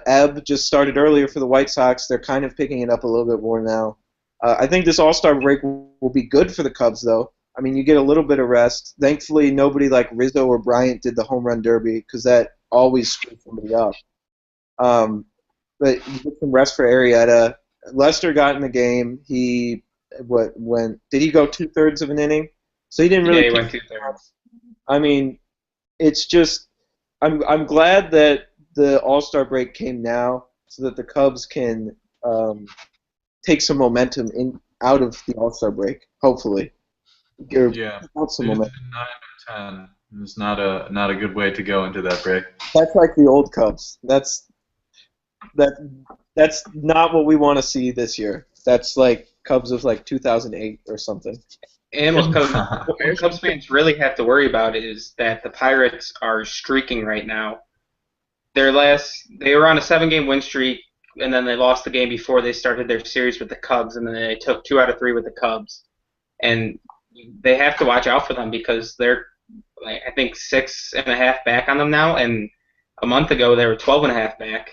ebb just started earlier for the White Sox. They're kind of picking it up a little bit more now. I think this All-Star break will be good for the Cubs, though. I mean, you get a little bit of rest. Thankfully, nobody like Rizzo or Bryant did the home run derby because that always screwed somebody up. But you get some rest for Arrieta. Lester got in the game. Did he go 2/3 of an inning? So he didn't really. Yeah, he went 2/3. I mean, it's just I'm glad that the All-Star break came now so that the Cubs can take some momentum out of the All-Star break. Hopefully, get Yeah, out some losing momentum. 9 or 10 is not a good way to go into that break. That's like the old Cubs. That that's not what we want to see this year. That's like Cubs of like 2008 or something. And what Cubs fans really have to worry about is that the Pirates are streaking right now. They were on a 7-game win streak, and then they lost the game before they started their series with the Cubs, and then they took 2 out of 3 with the Cubs. And they have to watch out for them because they're, like, I think 6.5 back on them now, and a month ago they were 12.5 back.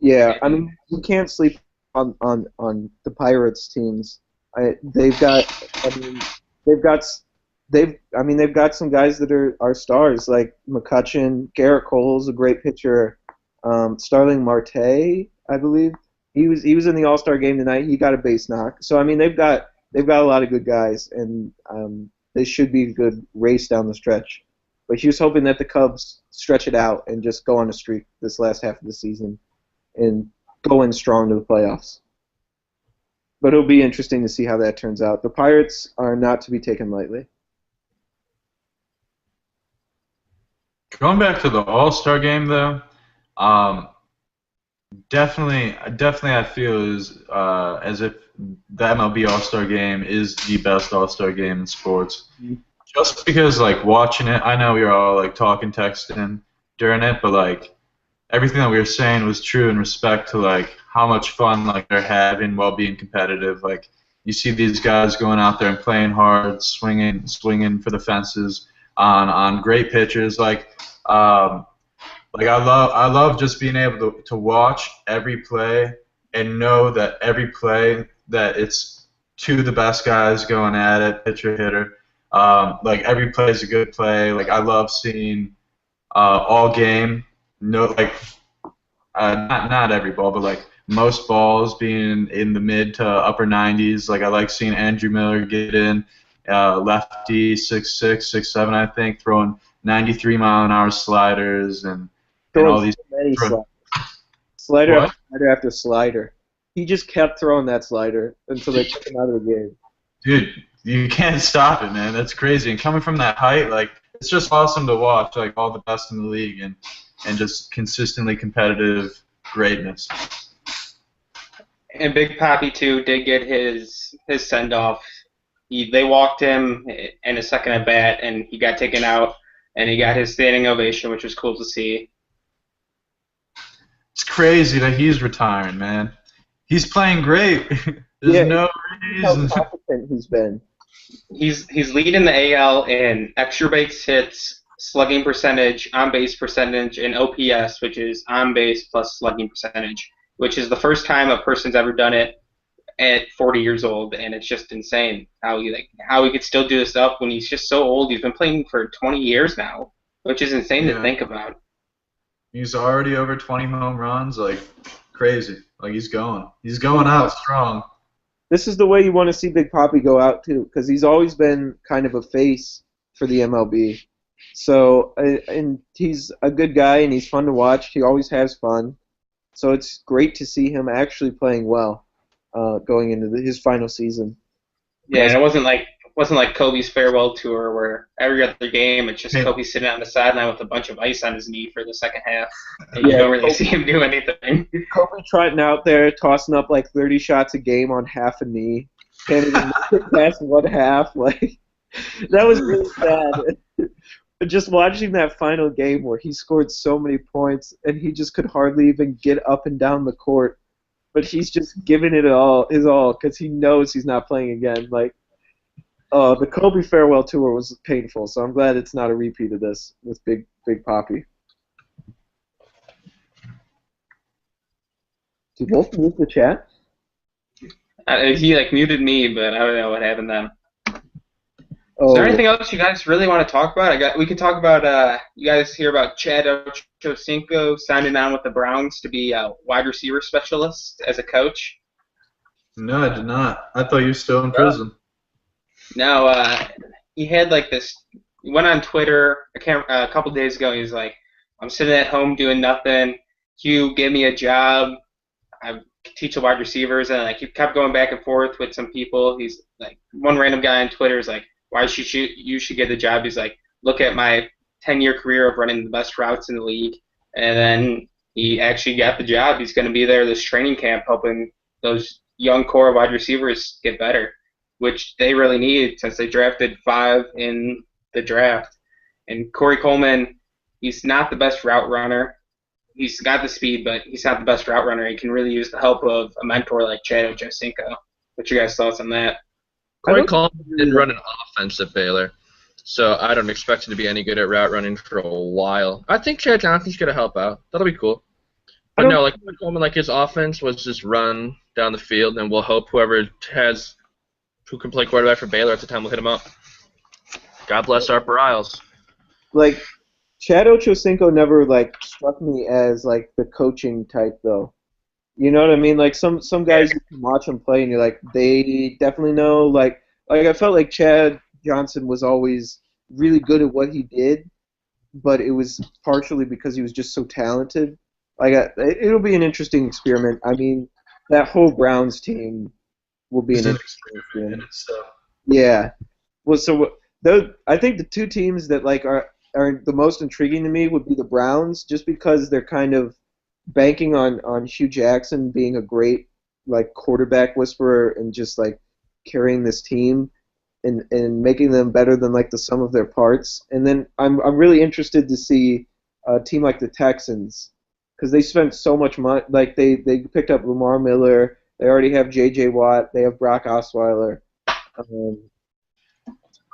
Yeah, I And mean you can't sleep on the Pirates teams. They've got I mean they've got they've got some guys that are stars like McCutcheon, Garrett Cole's a great pitcher, Starling Marte, I believe he was in the All Star game tonight. He got a base knock. So I mean they've got a lot of good guys and they should be a good race down the stretch. But he was hoping that the Cubs stretch it out and just go on a streak this last half of the season and go in strong to the playoffs. But it'll be interesting to see how that turns out. The Pirates are not to be taken lightly. Going back to the All-Star game, though, um, definitely, I feel as if the MLB All Star Game is the best All Star game in sports. Just because, like, watching it, I know we were all like talking, texting during it, but like everything that we were saying was true in respect to like how much fun like they're having while being competitive. Like you see these guys going out there and playing hard, swinging for the fences on great pitches. Like I love just being able to watch every play and know that every play that it's two of the best guys going at it, pitcher hitter. Like every play is a good play. Like I love seeing all game. No, like not every ball, but like most balls being in the mid to upper 90s. Like I like seeing Andrew Miller get in, lefty 6'6", 6'7", I think, throwing 93-mile-an-hour sliders and all Throwing these. so many slider What? after slider after slider. He just kept throwing that slider until they took him out of the game. Dude, you can't stop it, man. That's crazy. And coming from that height, like it's just awesome to watch. Like all the best in the league and just consistently competitive greatness. And Big Papi too did get his send off. They walked him in a second at bat, and he got taken out, and he got his standing ovation, which was cool to see. It's crazy that he's retiring, man. He's playing great. There's no How reason. competent he's been. He's leading the AL in extra base hits, slugging percentage, on base percentage, and OPS, which is on base plus slugging percentage, which is the first time a person's ever done it at 40 years old, and it's just insane how he could still do this stuff when he's just so old. He's been playing for 20 years now, which is insane to Yeah. think about. He's already over 20 home runs, like crazy. Like he's going out strong. This is the way you want to see Big Papi go out too, because he's always been kind of a face for the MLB. So, and he's a good guy and he's fun to watch. He always has fun. So it's great to see him actually playing well, going into his final season. Yeah, and it wasn't like Kobe's farewell tour where every other game it's just Hey. Kobe sitting on the sideline with a bunch of ice on his knee for the second half, and you don't really see him do anything. Kobe trotting out there, tossing up like 30 shots a game on half a knee. Can't even make it past one half. Like that was really sad. But just watching that final game where he scored so many points and he just could hardly even get up and down the court, but he's just giving it his all because he knows he's not playing again. Like, the Kobe farewell tour was painful, so I'm glad it's not a repeat of this with Big Papi. Did Wolf mute the chat? He muted me, but I don't know what happened then. Oh, Is there anything else you guys really want to talk about? We could talk about you guys hear about Chad Ochocinco signing on with the Browns to be a wide receiver specialist as a coach. No, I did not. I thought you were still in prison. No, he had like this he went on Twitter a couple days ago. He was like, "I'm sitting at home doing nothing. Hugh, give me a job. I teach the wide receivers," and like he kept going back and forth with some people. He's like one random guy on Twitter is like, "Why should you should get the job?" He's like, "Look at my 10-year career of running the best routes in the league," and then he actually got the job. He's going to be there this training camp, helping those young core wide receivers get better, which they really need since they drafted 5 in the draft. And Corey Coleman, he's not the best route runner. He's got the speed, but he's not the best route runner. He can really use the help of a mentor like Chad Ochocinco. What's your guys' thoughts on that? Corey Coleman didn't run an offense at Baylor, so I don't expect him to be any good at route running for a while. I think Chad Johnson's going to help out. That'll be cool. But no, like Corey Coleman, like his offense was just run down the field, and we'll hope who can play quarterback for Baylor at the time will hit him up. God bless Harper Isles. Like, Chad Ochocinco never like struck me as like the coaching type though. You know what I mean? Like some guys you can watch them play and you're like they definitely know like I felt like Chad Johnson was always really good at what he did, but it was partially because he was just so talented. It'll be an interesting experiment. I mean, that whole Browns team will be an interesting experiment. Yeah. Well, so I think the two teams that like are the most intriguing to me would be the Browns, just because they're kind of banking on Hugh Jackson being a great like quarterback whisperer and just like carrying this team and making them better than like the sum of their parts. And then I'm really interested to see a team like the Texans because they spent so much money. Like they picked up Lamar Miller. They already have J.J. Watt. They have Brock Osweiler.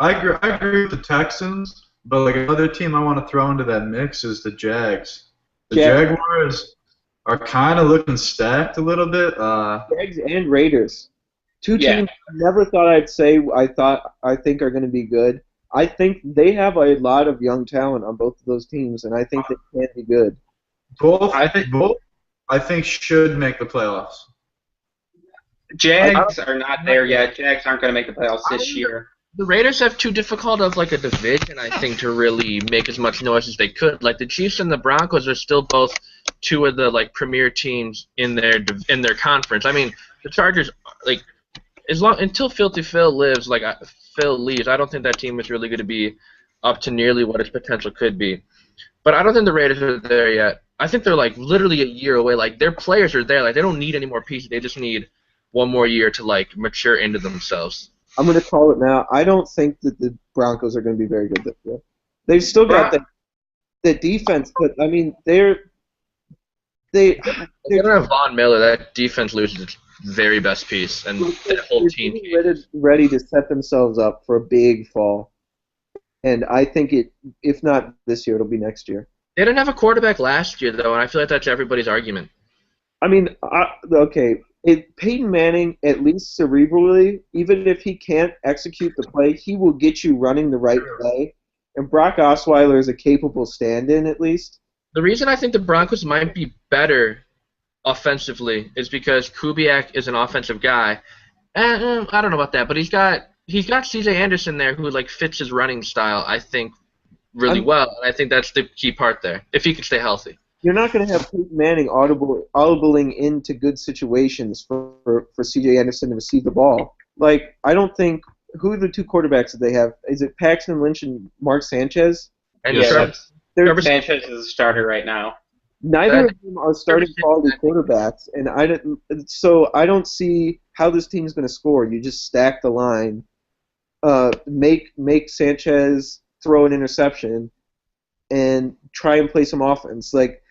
I agree with the Texans. But like another team I want to throw into that mix is the Jags. The Jaguars are kind of looking stacked a little bit. Jags and Raiders, two teams I never thought I'd say I think are going to be good. I think they have a lot of young talent on both of those teams, and I think they can be good. Both I think should make the playoffs. Jags are not there yet. Jags aren't going to make the playoffs this year. The Raiders have too difficult of like a division, I think, to really make as much noise as they could. Like the Chiefs and the Broncos are still both two of the like premier teams in their conference. I mean, the Chargers like until Filthy Phil lives, like Phil leaves, I don't think that team is really going to be up to nearly what its potential could be. But I don't think the Raiders are there yet. I think they're like literally a year away. Like their players are there. Like they don't need any more pieces. They just need one more year to like mature into themselves. I'm going to call it now. I don't think that the Broncos are going to be very good this year. They've still got the defense, but I mean they don't have Von Miller. That defense loses its very best piece, and that whole team ready to set themselves up for a big fall. And I think if not this year, it'll be next year. They didn't have a quarterback last year though, and I feel like that's everybody's argument. I mean, okay. Peyton Manning, at least cerebrally, even if he can't execute the play, he will get you running the right play. And Brock Osweiler is a capable stand-in, at least. The reason I think the Broncos might be better offensively is because Kubiak is an offensive guy. And I don't know about that, but he's got C.J. Anderson there who like fits his running style, I think, really well. And I think that's the key part there, if he can stay healthy. You're not going to have Peyton Manning audibling into good situations for C.J. Anderson to receive the ball. Like, I don't think – who are the two quarterbacks that they have? Is it Paxton Lynch and Mark Sanchez? And Trevor Sanchez is a starter right now. Neither of them are starting quality quarterbacks, and I don't see how this team's going to score. You just stack the line, make Sanchez throw an interception, and try and play some offense. Like,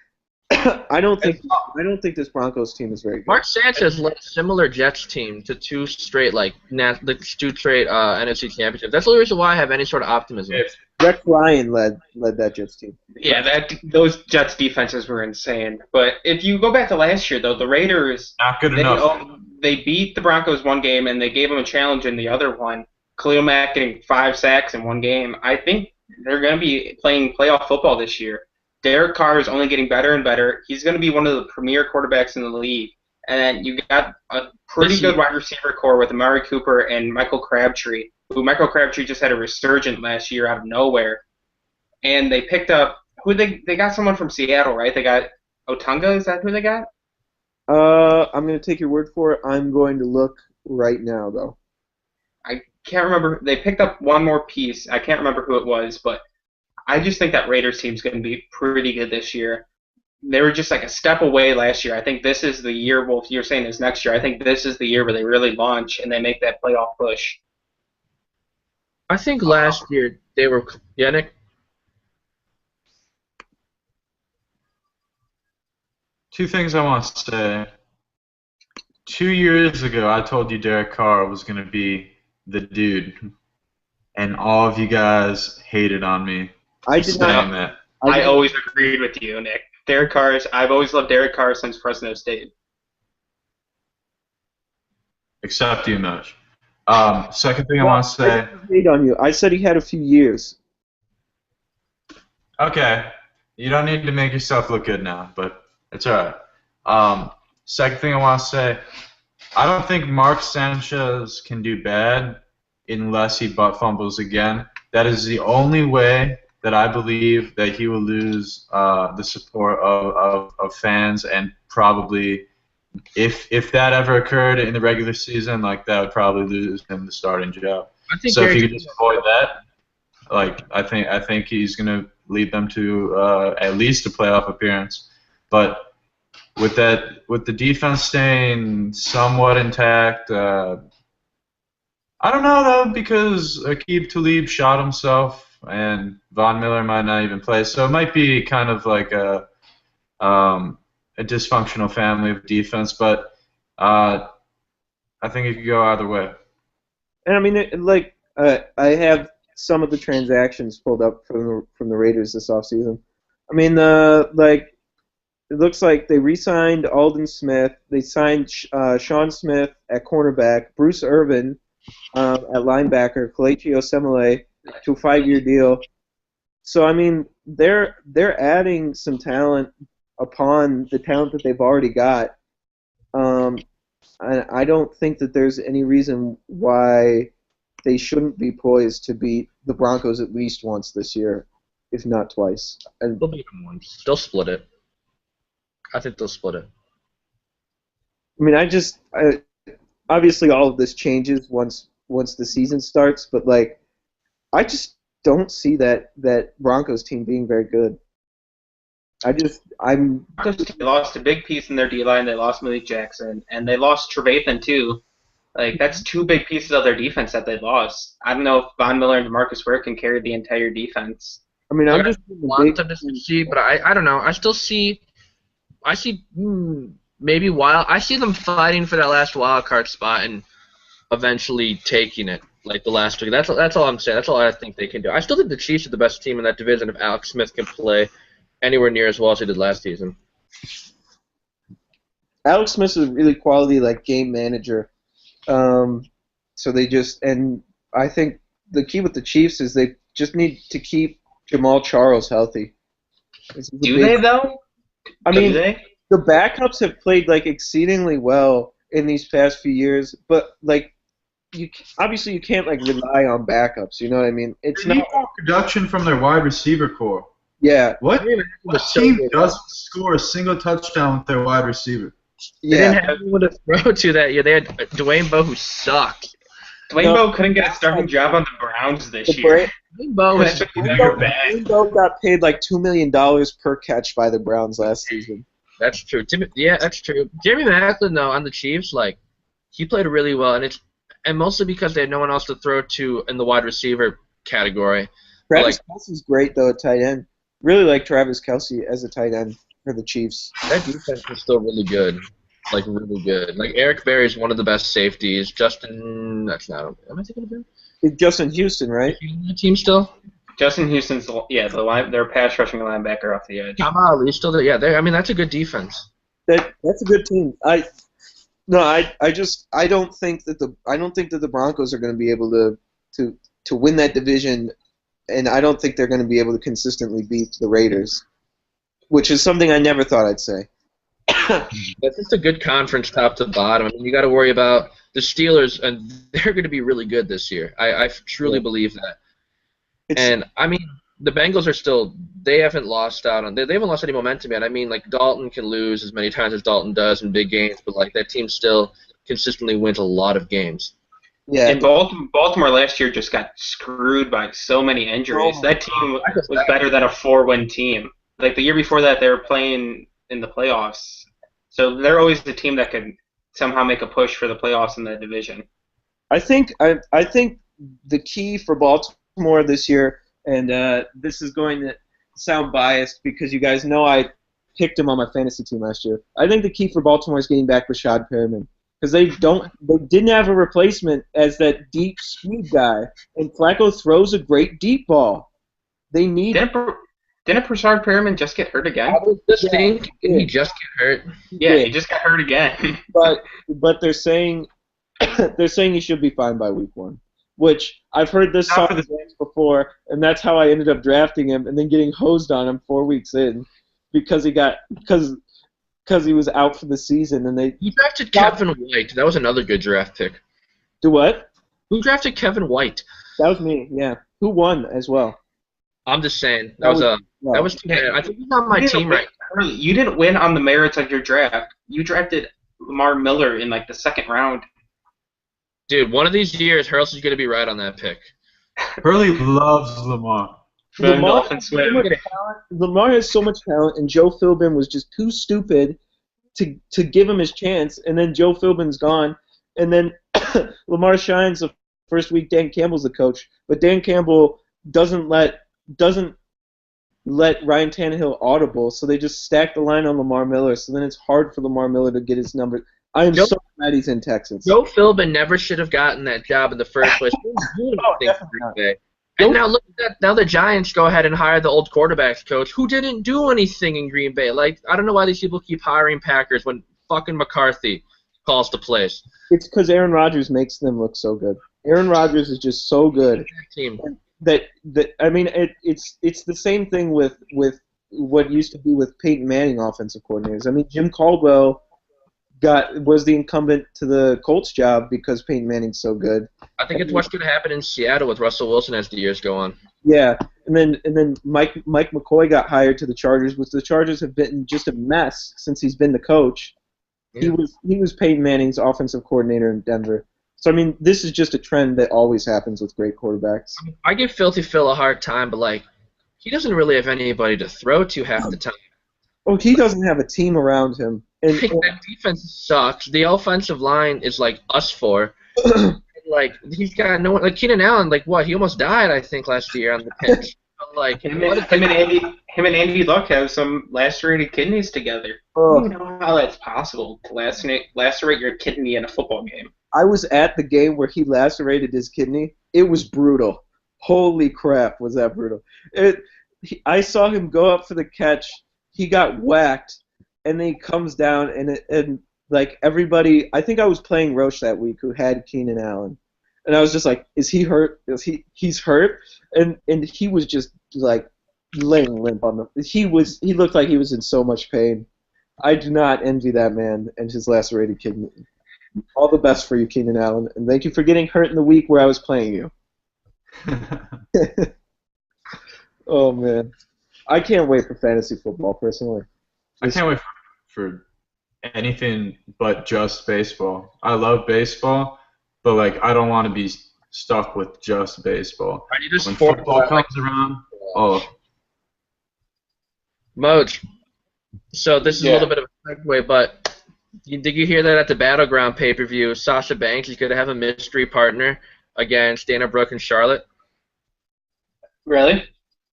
I don't think this Broncos team is very good. Mark Sanchez led a similar Jets team to two straight NFC championships. That's the only reason why I have any sort of optimism. Rex Ryan led that Jets team. Yeah, those Jets defenses were insane. But if you go back to last year, though, the Raiders not good enough. They beat the Broncos one game and they gave them a challenge in the other one. Khalil Mack getting 5 sacks in one game. I think they're going to be playing playoff football this year. Derek Carr is only getting better and better. He's going to be one of the premier quarterbacks in the league. And you got a pretty good wide receiver core with Amari Cooper and Michael Crabtree. who Michael Crabtree just had a resurgent last year out of nowhere, and they picked up who they got someone from Seattle, right? They got Otunga. Is that who they got? I'm going to take your word for it. I'm going to look right now, though. I can't remember. They picked up one more piece. I can't remember who it was, but I just think that Raiders team's going to be pretty good this year. They were just like a step away last year. I think this is the year. Well, if you're saying this next year, I think this is the year where they really launch and they make that playoff push. I think last year they were. Yeah, Nick. Two things I want to say. 2 years ago, I told you Derek Carr was going to be the dude, and all of you guys hated on me I for did saying not. that. I always agreed with you, Nick. I've always loved Derek Carr since Fresno State. Except you, Moj. Second thing I want to I say. didn't hate on you. I said he had a few years. Okay, you don't need to make yourself look good now, but it's all right. Second thing I want to say, I don't think Mark Sanchez can do bad unless he butt fumbles again. That is the only way that I believe that he will lose the support of fans, and probably if that ever occurred in the regular season, like that would probably lose him the starting job. I think So if you could just avoid that, like I think he's gonna lead them to at least a playoff appearance. But with the defense staying somewhat intact, I don't know though, because Aqib Talib shot himself and Von Miller might not even play, so it might be kind of like a dysfunctional family of defense. But I think it could go either way. And I mean, I have some of the transactions pulled up from the Raiders this offseason. I mean, it looks like they re-signed Aldon Smith. They signed Sean Smith at cornerback, Bruce Irvin at linebacker, Kelechi Osemele to a 5-year deal. So I mean, they're adding some talent upon the talent that they've already got. And I don't think that there's any reason why they shouldn't be poised to beat the Broncos at least once this year, if not twice. And they'll beat them once. They'll split it. I think they'll split it. I mean, obviously all of this changes once the season starts, but like, I just don't see that Broncos team being very good. They lost a big piece in their D-line. They lost Malik Jackson, and they lost Trevathan too. Like, that's two big pieces of their defense that they lost. I don't know if Von Miller and DeMarcus Ware can carry the entire defense. I mean, I want them to succeed, but I don't know. I see maybe I see them fighting for that last wild card spot and eventually taking it, like the last week. That's all I'm saying. That's all I think they can do. I still think the Chiefs are the best team in that division if Alex Smith can play anywhere near as well as he did last season. Alex Smith is a really quality game manager. So and I think the key with the Chiefs is they just need to keep Jamal Charles healthy. Do they though? I mean, the backups have played exceedingly well in these past few years, but obviously you can't rely on backups. You know what I mean? It's They need more production from their wide receiver core. Yeah. What team doesn't score a single touchdown with their wide receiver? They didn't have anyone to throw to that year. They had Dwayne Bowe, who sucked. Dwayne Bowe couldn't get a starting job on the Browns this year. Dwayne Bowe got paid $2 million per catch by the Browns last season. That's true. That's true. Jeremy Maclin, though, on the Chiefs, he played really well, and mostly because they had no one else to throw to in the wide receiver category. Travis Kelce's great though at tight end. Really like Travis Kelce as a tight end for the Chiefs. That defense is still really good. Really good. Eric Berry is one of the best safeties. Am I thinking of him? Justin Houston, right? Is he on the team still? Justin Houston's, their pass rushing linebacker off the edge. Kamal Ali's still there. Yeah, that's a good defense. That's a good team. I don't think that the Broncos are going to be able to win that division, and I don't think they're going to be able to consistently beat the Raiders, which is something I never thought I'd say. That's just a good conference top to bottom. I mean, you got to worry about the Steelers, and they're going to be really good this year. I truly Yeah. believe that. It's And I mean, the Bengals are still. They haven't lost out on. They haven't lost any momentum yet. I mean, like Dalton can lose as many times as Dalton does in big games, but like that team still consistently wins a lot of games. yeah. And Baltimore last year just got screwed by so many injuries. Oh, That team I just- was better than a 4-win team. Like the year before that, they were playing in the playoffs. So they're always the team that could somehow make a push for the playoffs in that division. I think the key for Baltimore this year, and this is going to sound biased because you guys know I picked him on my fantasy team last year. I think the key for Baltimore is getting back Rashad Perriman because they didn't have a replacement as that deep speed guy, and Flacco throws a great deep ball. They need Didn't Prasad Perriman just get hurt again? I was just Yeah, thinking he just get hurt. Yeah, he just got hurt again. but they're saying he should be fine by week 1, which I've heard this Not song for the- before, and that's how I ended up drafting him and then getting hosed on him 4 weeks in because he was out for the season and they Who drafted Kevin White? That was another good draft pick. do what? Who drafted Kevin White? That was me, yeah. Who won as well? I'm just saying that was I think he's on my You didn't team win right. early. You didn't win on the merits of your draft. You drafted Lamar Miller in like the second round. Dude, one of these years, Hurls is going to be right on that pick. Hurley loves Lamar. Lamar Dolphin has, so swim. much talent. Lamar has so much talent, and Joe Philbin was just too stupid to give him his chance, and then Joe Philbin's gone, and then Lamar shines the first week Dan Campbell's the coach, but Dan Campbell doesn't let Ryan Tannehill audible, so they just stack the line on Lamar Miller, so then it's hard for Lamar Miller to get his number. I am so glad he's in Texas. Joe Philbin never should have gotten that job in the first place. He didn't do anything for Green Bay. And now look at that. Now the Giants go ahead and hire the old quarterbacks coach who didn't do anything in Green Bay. Like, I don't know why these people keep hiring Packers when fucking McCarthy calls the plays. It's because Aaron Rodgers makes them look so good. Aaron Rodgers is just so good. Team. That I mean, it's the same thing with what used to be with Peyton Manning offensive coordinators. I mean, Jim Caldwell was the incumbent to the Colts job because Peyton Manning's so good. I think it's what's going to happen in Seattle with Russell Wilson as the years go on. Yeah, and then Mike McCoy got hired to the Chargers, which the Chargers have been just a mess since he's been the coach. Yeah. He was Peyton Manning's offensive coordinator in Denver. So I mean, this is just a trend that always happens with great quarterbacks. I give Filthy Phil a hard time, but like, he doesn't really have anybody to throw to half the time. Well, he doesn't have a team around him. And That defense sucks. The offensive line is like us four. Like, he's got no one. Like Keenan Allen, like what? He almost died, I think, last year on the pitch. But, like, Him and Andy Luck have some lacerated kidneys together. I Oh. don't know how that's possible to lacerate your kidney in a football game. I was at the game where he lacerated his kidney. It was brutal. Holy crap, was that brutal. I saw him go up for the catch. He got whacked, and then he comes down, and like everybody, I think I was playing Roche that week who had Keenan Allen. And I was just like, is he hurt? He's hurt? And he was just like laying limp on the he looked like he was in so much pain. I do not envy that man and his lacerated kidney. All the best for you, Keenan Allen, and thank you for getting hurt in the week where I was playing you. Oh man, I can't wait for fantasy football personally. I can't wait for anything but just baseball. I love baseball, but like I don't want to be stuck with just baseball. I need this When sport football comes around, oh, Moj. So this is a little bit of a segue, but did you hear that at the Battleground pay-per-view, Sasha Banks is going to have a mystery partner against Dana Brooke and Charlotte? Really?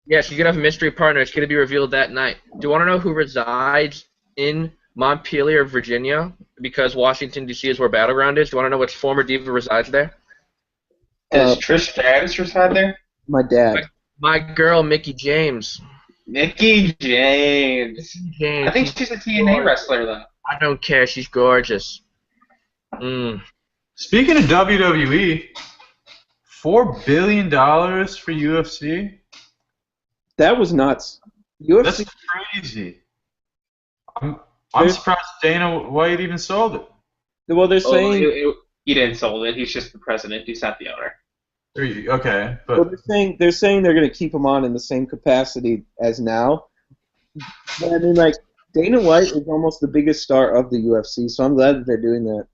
Yeah, she's going to have a mystery partner. It's going to be revealed that night. Do you want to know who resides in Montpelier, Virginia? Because Washington, D.C. is where Battleground is. Do you want to know which former diva resides there? Does Trish Stratus reside there? My dad. My girl, Mickey James. Mickey James. James. I think she's a TNA wrestler, though. I don't care. She's gorgeous. speaking of WWE, $4 billion for UFC. That was nuts. UFC. That's crazy. I'm surprised Dana White even sold it. Well, they're Oh, saying he didn't sold it. He's just the president. He's not the owner. Okay, well, but they're saying they're going to keep him on in the same capacity as now. But I mean, like Dana White is almost the biggest star of the UFC, so I'm glad that they're doing that.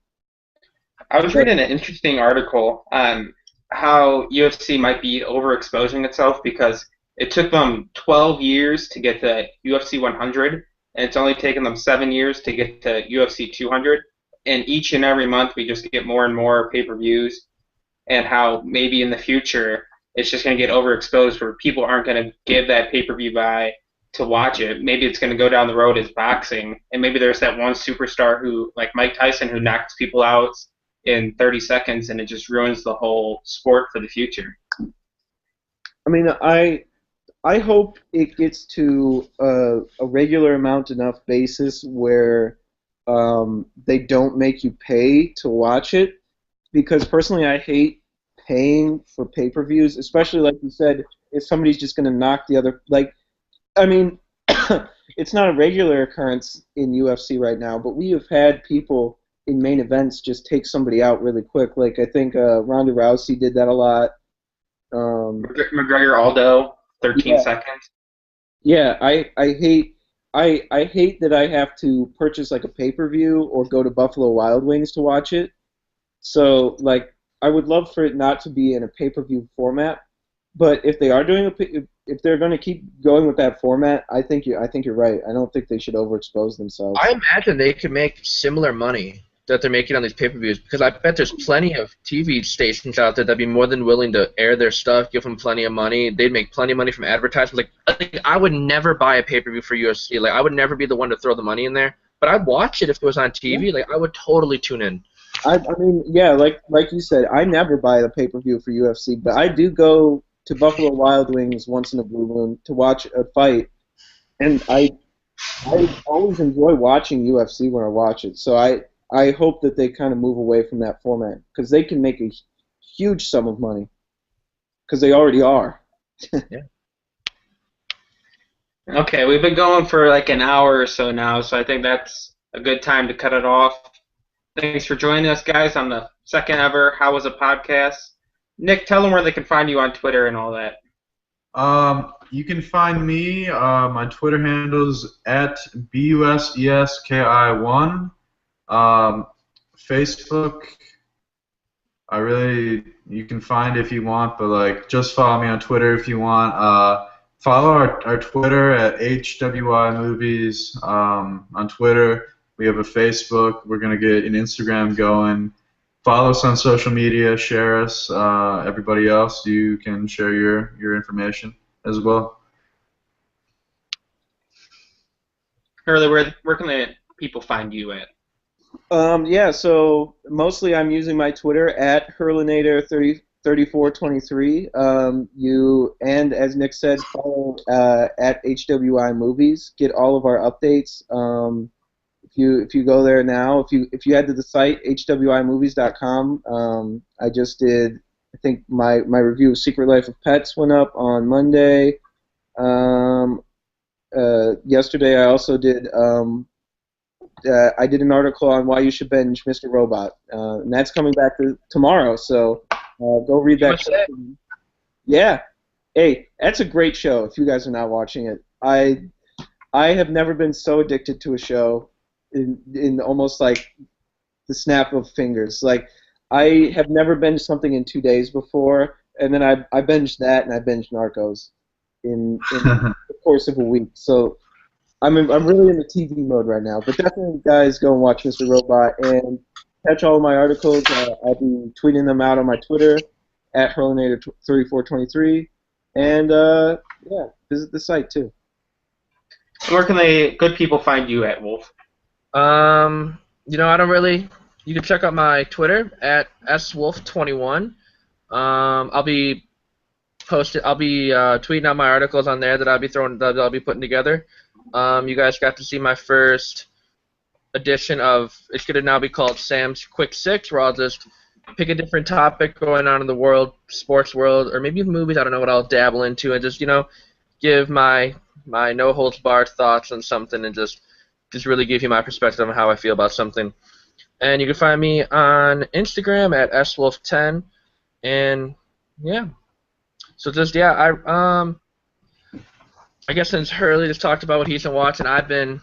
I was reading an interesting article on how UFC might be overexposing itself because it took them 12 years to get to UFC 100, and it's only taken them 7 years to get to UFC 200. And each and every month, we just get more and more pay-per-views, and how maybe in the future it's just going to get overexposed where people aren't going to give that pay-per-view buy to watch it. Maybe it's going to go down the road as boxing, and maybe there's that one superstar who, like Mike Tyson, who knocks people out in 30 seconds, and it just ruins the whole sport for the future. I mean, I hope it gets to a regular amount enough basis where they don't make you pay to watch it, because personally I hate paying for pay-per-views, especially like you said, if somebody's just going to knock the other, like, I mean, it's not a regular occurrence in UFC right now, but we have had people in main events just take somebody out really quick. Like I think Ronda Rousey did that a lot. McGregor Aldo, 13 Yeah. seconds. Yeah, I hate that I have to purchase like a pay-per-view or go to Buffalo Wild Wings to watch it. So like I would love for it not to be in a pay-per-view format, but if they are doing if they're going to keep going with that format, I think you're right. I don't think they should overexpose themselves. I imagine they could make similar money that they're making on these pay-per-views, because I bet there's plenty of TV stations out there that'd be more than willing to air their stuff, give them plenty of money. They'd make plenty of money from advertisements. Like I would never buy a pay-per-view for UFC. Like I would never be the one to throw the money in there, but I'd watch it if it was on TV. Like I would totally tune in. I mean, yeah, like you said, I never buy the pay-per-view for UFC, but I do go to Buffalo Wild Wings once in a blue moon to watch a fight, and I always enjoy watching UFC when I watch it. So I hope that they kind of move away from that format because they can make a huge sum of money because they already are. Okay, we've been going for like an hour or so now, so I think that's a good time to cut it off. Thanks for joining us, guys, on the second ever How Was a Podcast. Nick, tell them where they can find you on Twitter and all that. You can find me. My Twitter handle's at BUSESKI1. Facebook, you can find if you want, but like just follow me on Twitter if you want. Follow our Twitter at HWI Movies on Twitter. We have a Facebook. We're going to get an Instagram going. Follow us on social media. Share us. Everybody else, you can share your information as well. Hurley, where can the people find you at? Yeah, so mostly I'm using my Twitter at Hurlinator3423. And as Nick said, follow at HWI Movies. Get all of our updates. If you go there now, if you head to the site hwimovies.com, I just did. I think my review of Secret Life of Pets went up on Monday. Yesterday I also did. I did an article on why you should binge Mr. Robot, and that's coming back tomorrow. So go read that. Yeah, hey, that's a great show. If you guys are not watching it, I have never been so addicted to a show in almost like the snap of fingers. Like I have never binged something in 2 days before, and then I binged that and I binged Narcos in the course of a week. So. I'm really in the TV mode right now, but definitely, guys, go and watch Mr. Robot and catch all of my articles. I'll be tweeting them out on my Twitter at Hurlinator3423, and visit the site too. Where can good people find you at, Wolf? I don't really. You can check out my Twitter at swolf21. I'll be tweeting out my articles on there that I'll be putting together. You guys got to see my first edition of, it's going to now be called Sam's Quick Six, where I'll just pick a different topic going on in the world, sports world, or maybe even movies, I don't know what I'll dabble into, and just, give my no-holds-barred thoughts on something and just just really give you my perspective on how I feel about something. And you can find me on Instagram at swolf10. And yeah, so just I guess since Hurley just talked about what he's been watching, I've been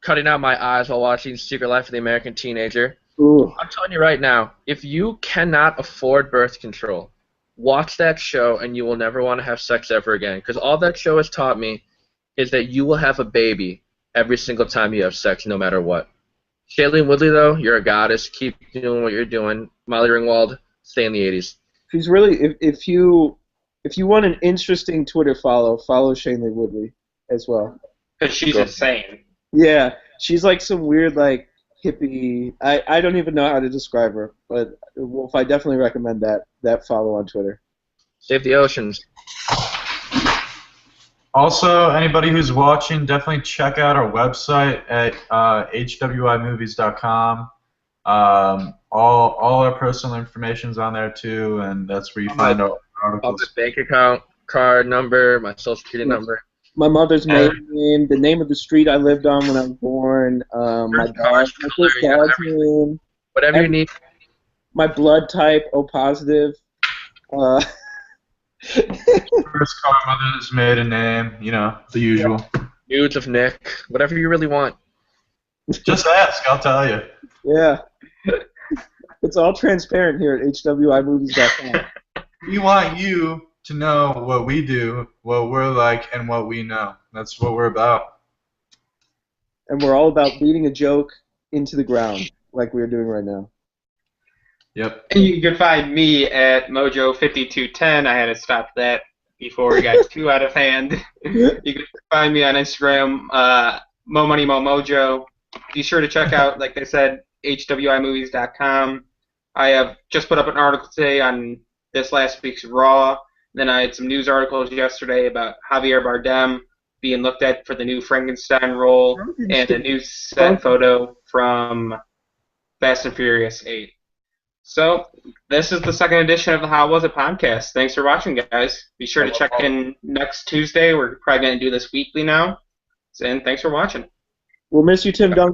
cutting out my eyes while watching Secret Life of the American Teenager. Ooh. I'm telling you right now, if you cannot afford birth control, watch that show and you will never want to have sex ever again. Because all that show has taught me is that you will have a baby every single time you have sex, no matter what. Shailene Woodley, though, you're a goddess. Keep doing what you're doing. Molly Ringwald, stay in the 80s. She's really, if you want an interesting Twitter follow Shailene Woodley as well. Because she's insane. Yeah, she's like some weird like hippie. I don't even know how to describe her, but Wolf, I definitely recommend that follow on Twitter. Save the oceans. Also, anybody who's watching, definitely check out our website at hwimovies.com. All our personal information's on there too, and that's where you find our articles. My bank account card number, my social security number. My mother's maiden name, the name of the street I lived on when I was born, my first dog's name. Whatever you need. My blood type, O positive. First car, mother's maiden name, the usual. Nudes of Nick, whatever you really want. Just ask, I'll tell you. Yeah. It's all transparent here at hwimovies.com. We want you to know what we do, what we're like, and what we know. That's what we're about. And we're all about beating a joke into the ground, like we're doing right now. Yep. And you can find me at Mojo5210. I had to stop that before it got too out of hand. You can find me on Instagram, Mo Money Mo Mojo. Be sure to check out, like I said, hwimovies.com. I have just put up an article today on this last week's Raw. Then I had some news articles yesterday about Javier Bardem being looked at for the new Frankenstein role and a new set photo from Fast and Furious 8. So this is the second edition of the How Was It podcast. Thanks for watching, guys. Be sure to check in next Tuesday. We're probably going to do this weekly now. And thanks for watching. We'll miss you, Tim Duncan.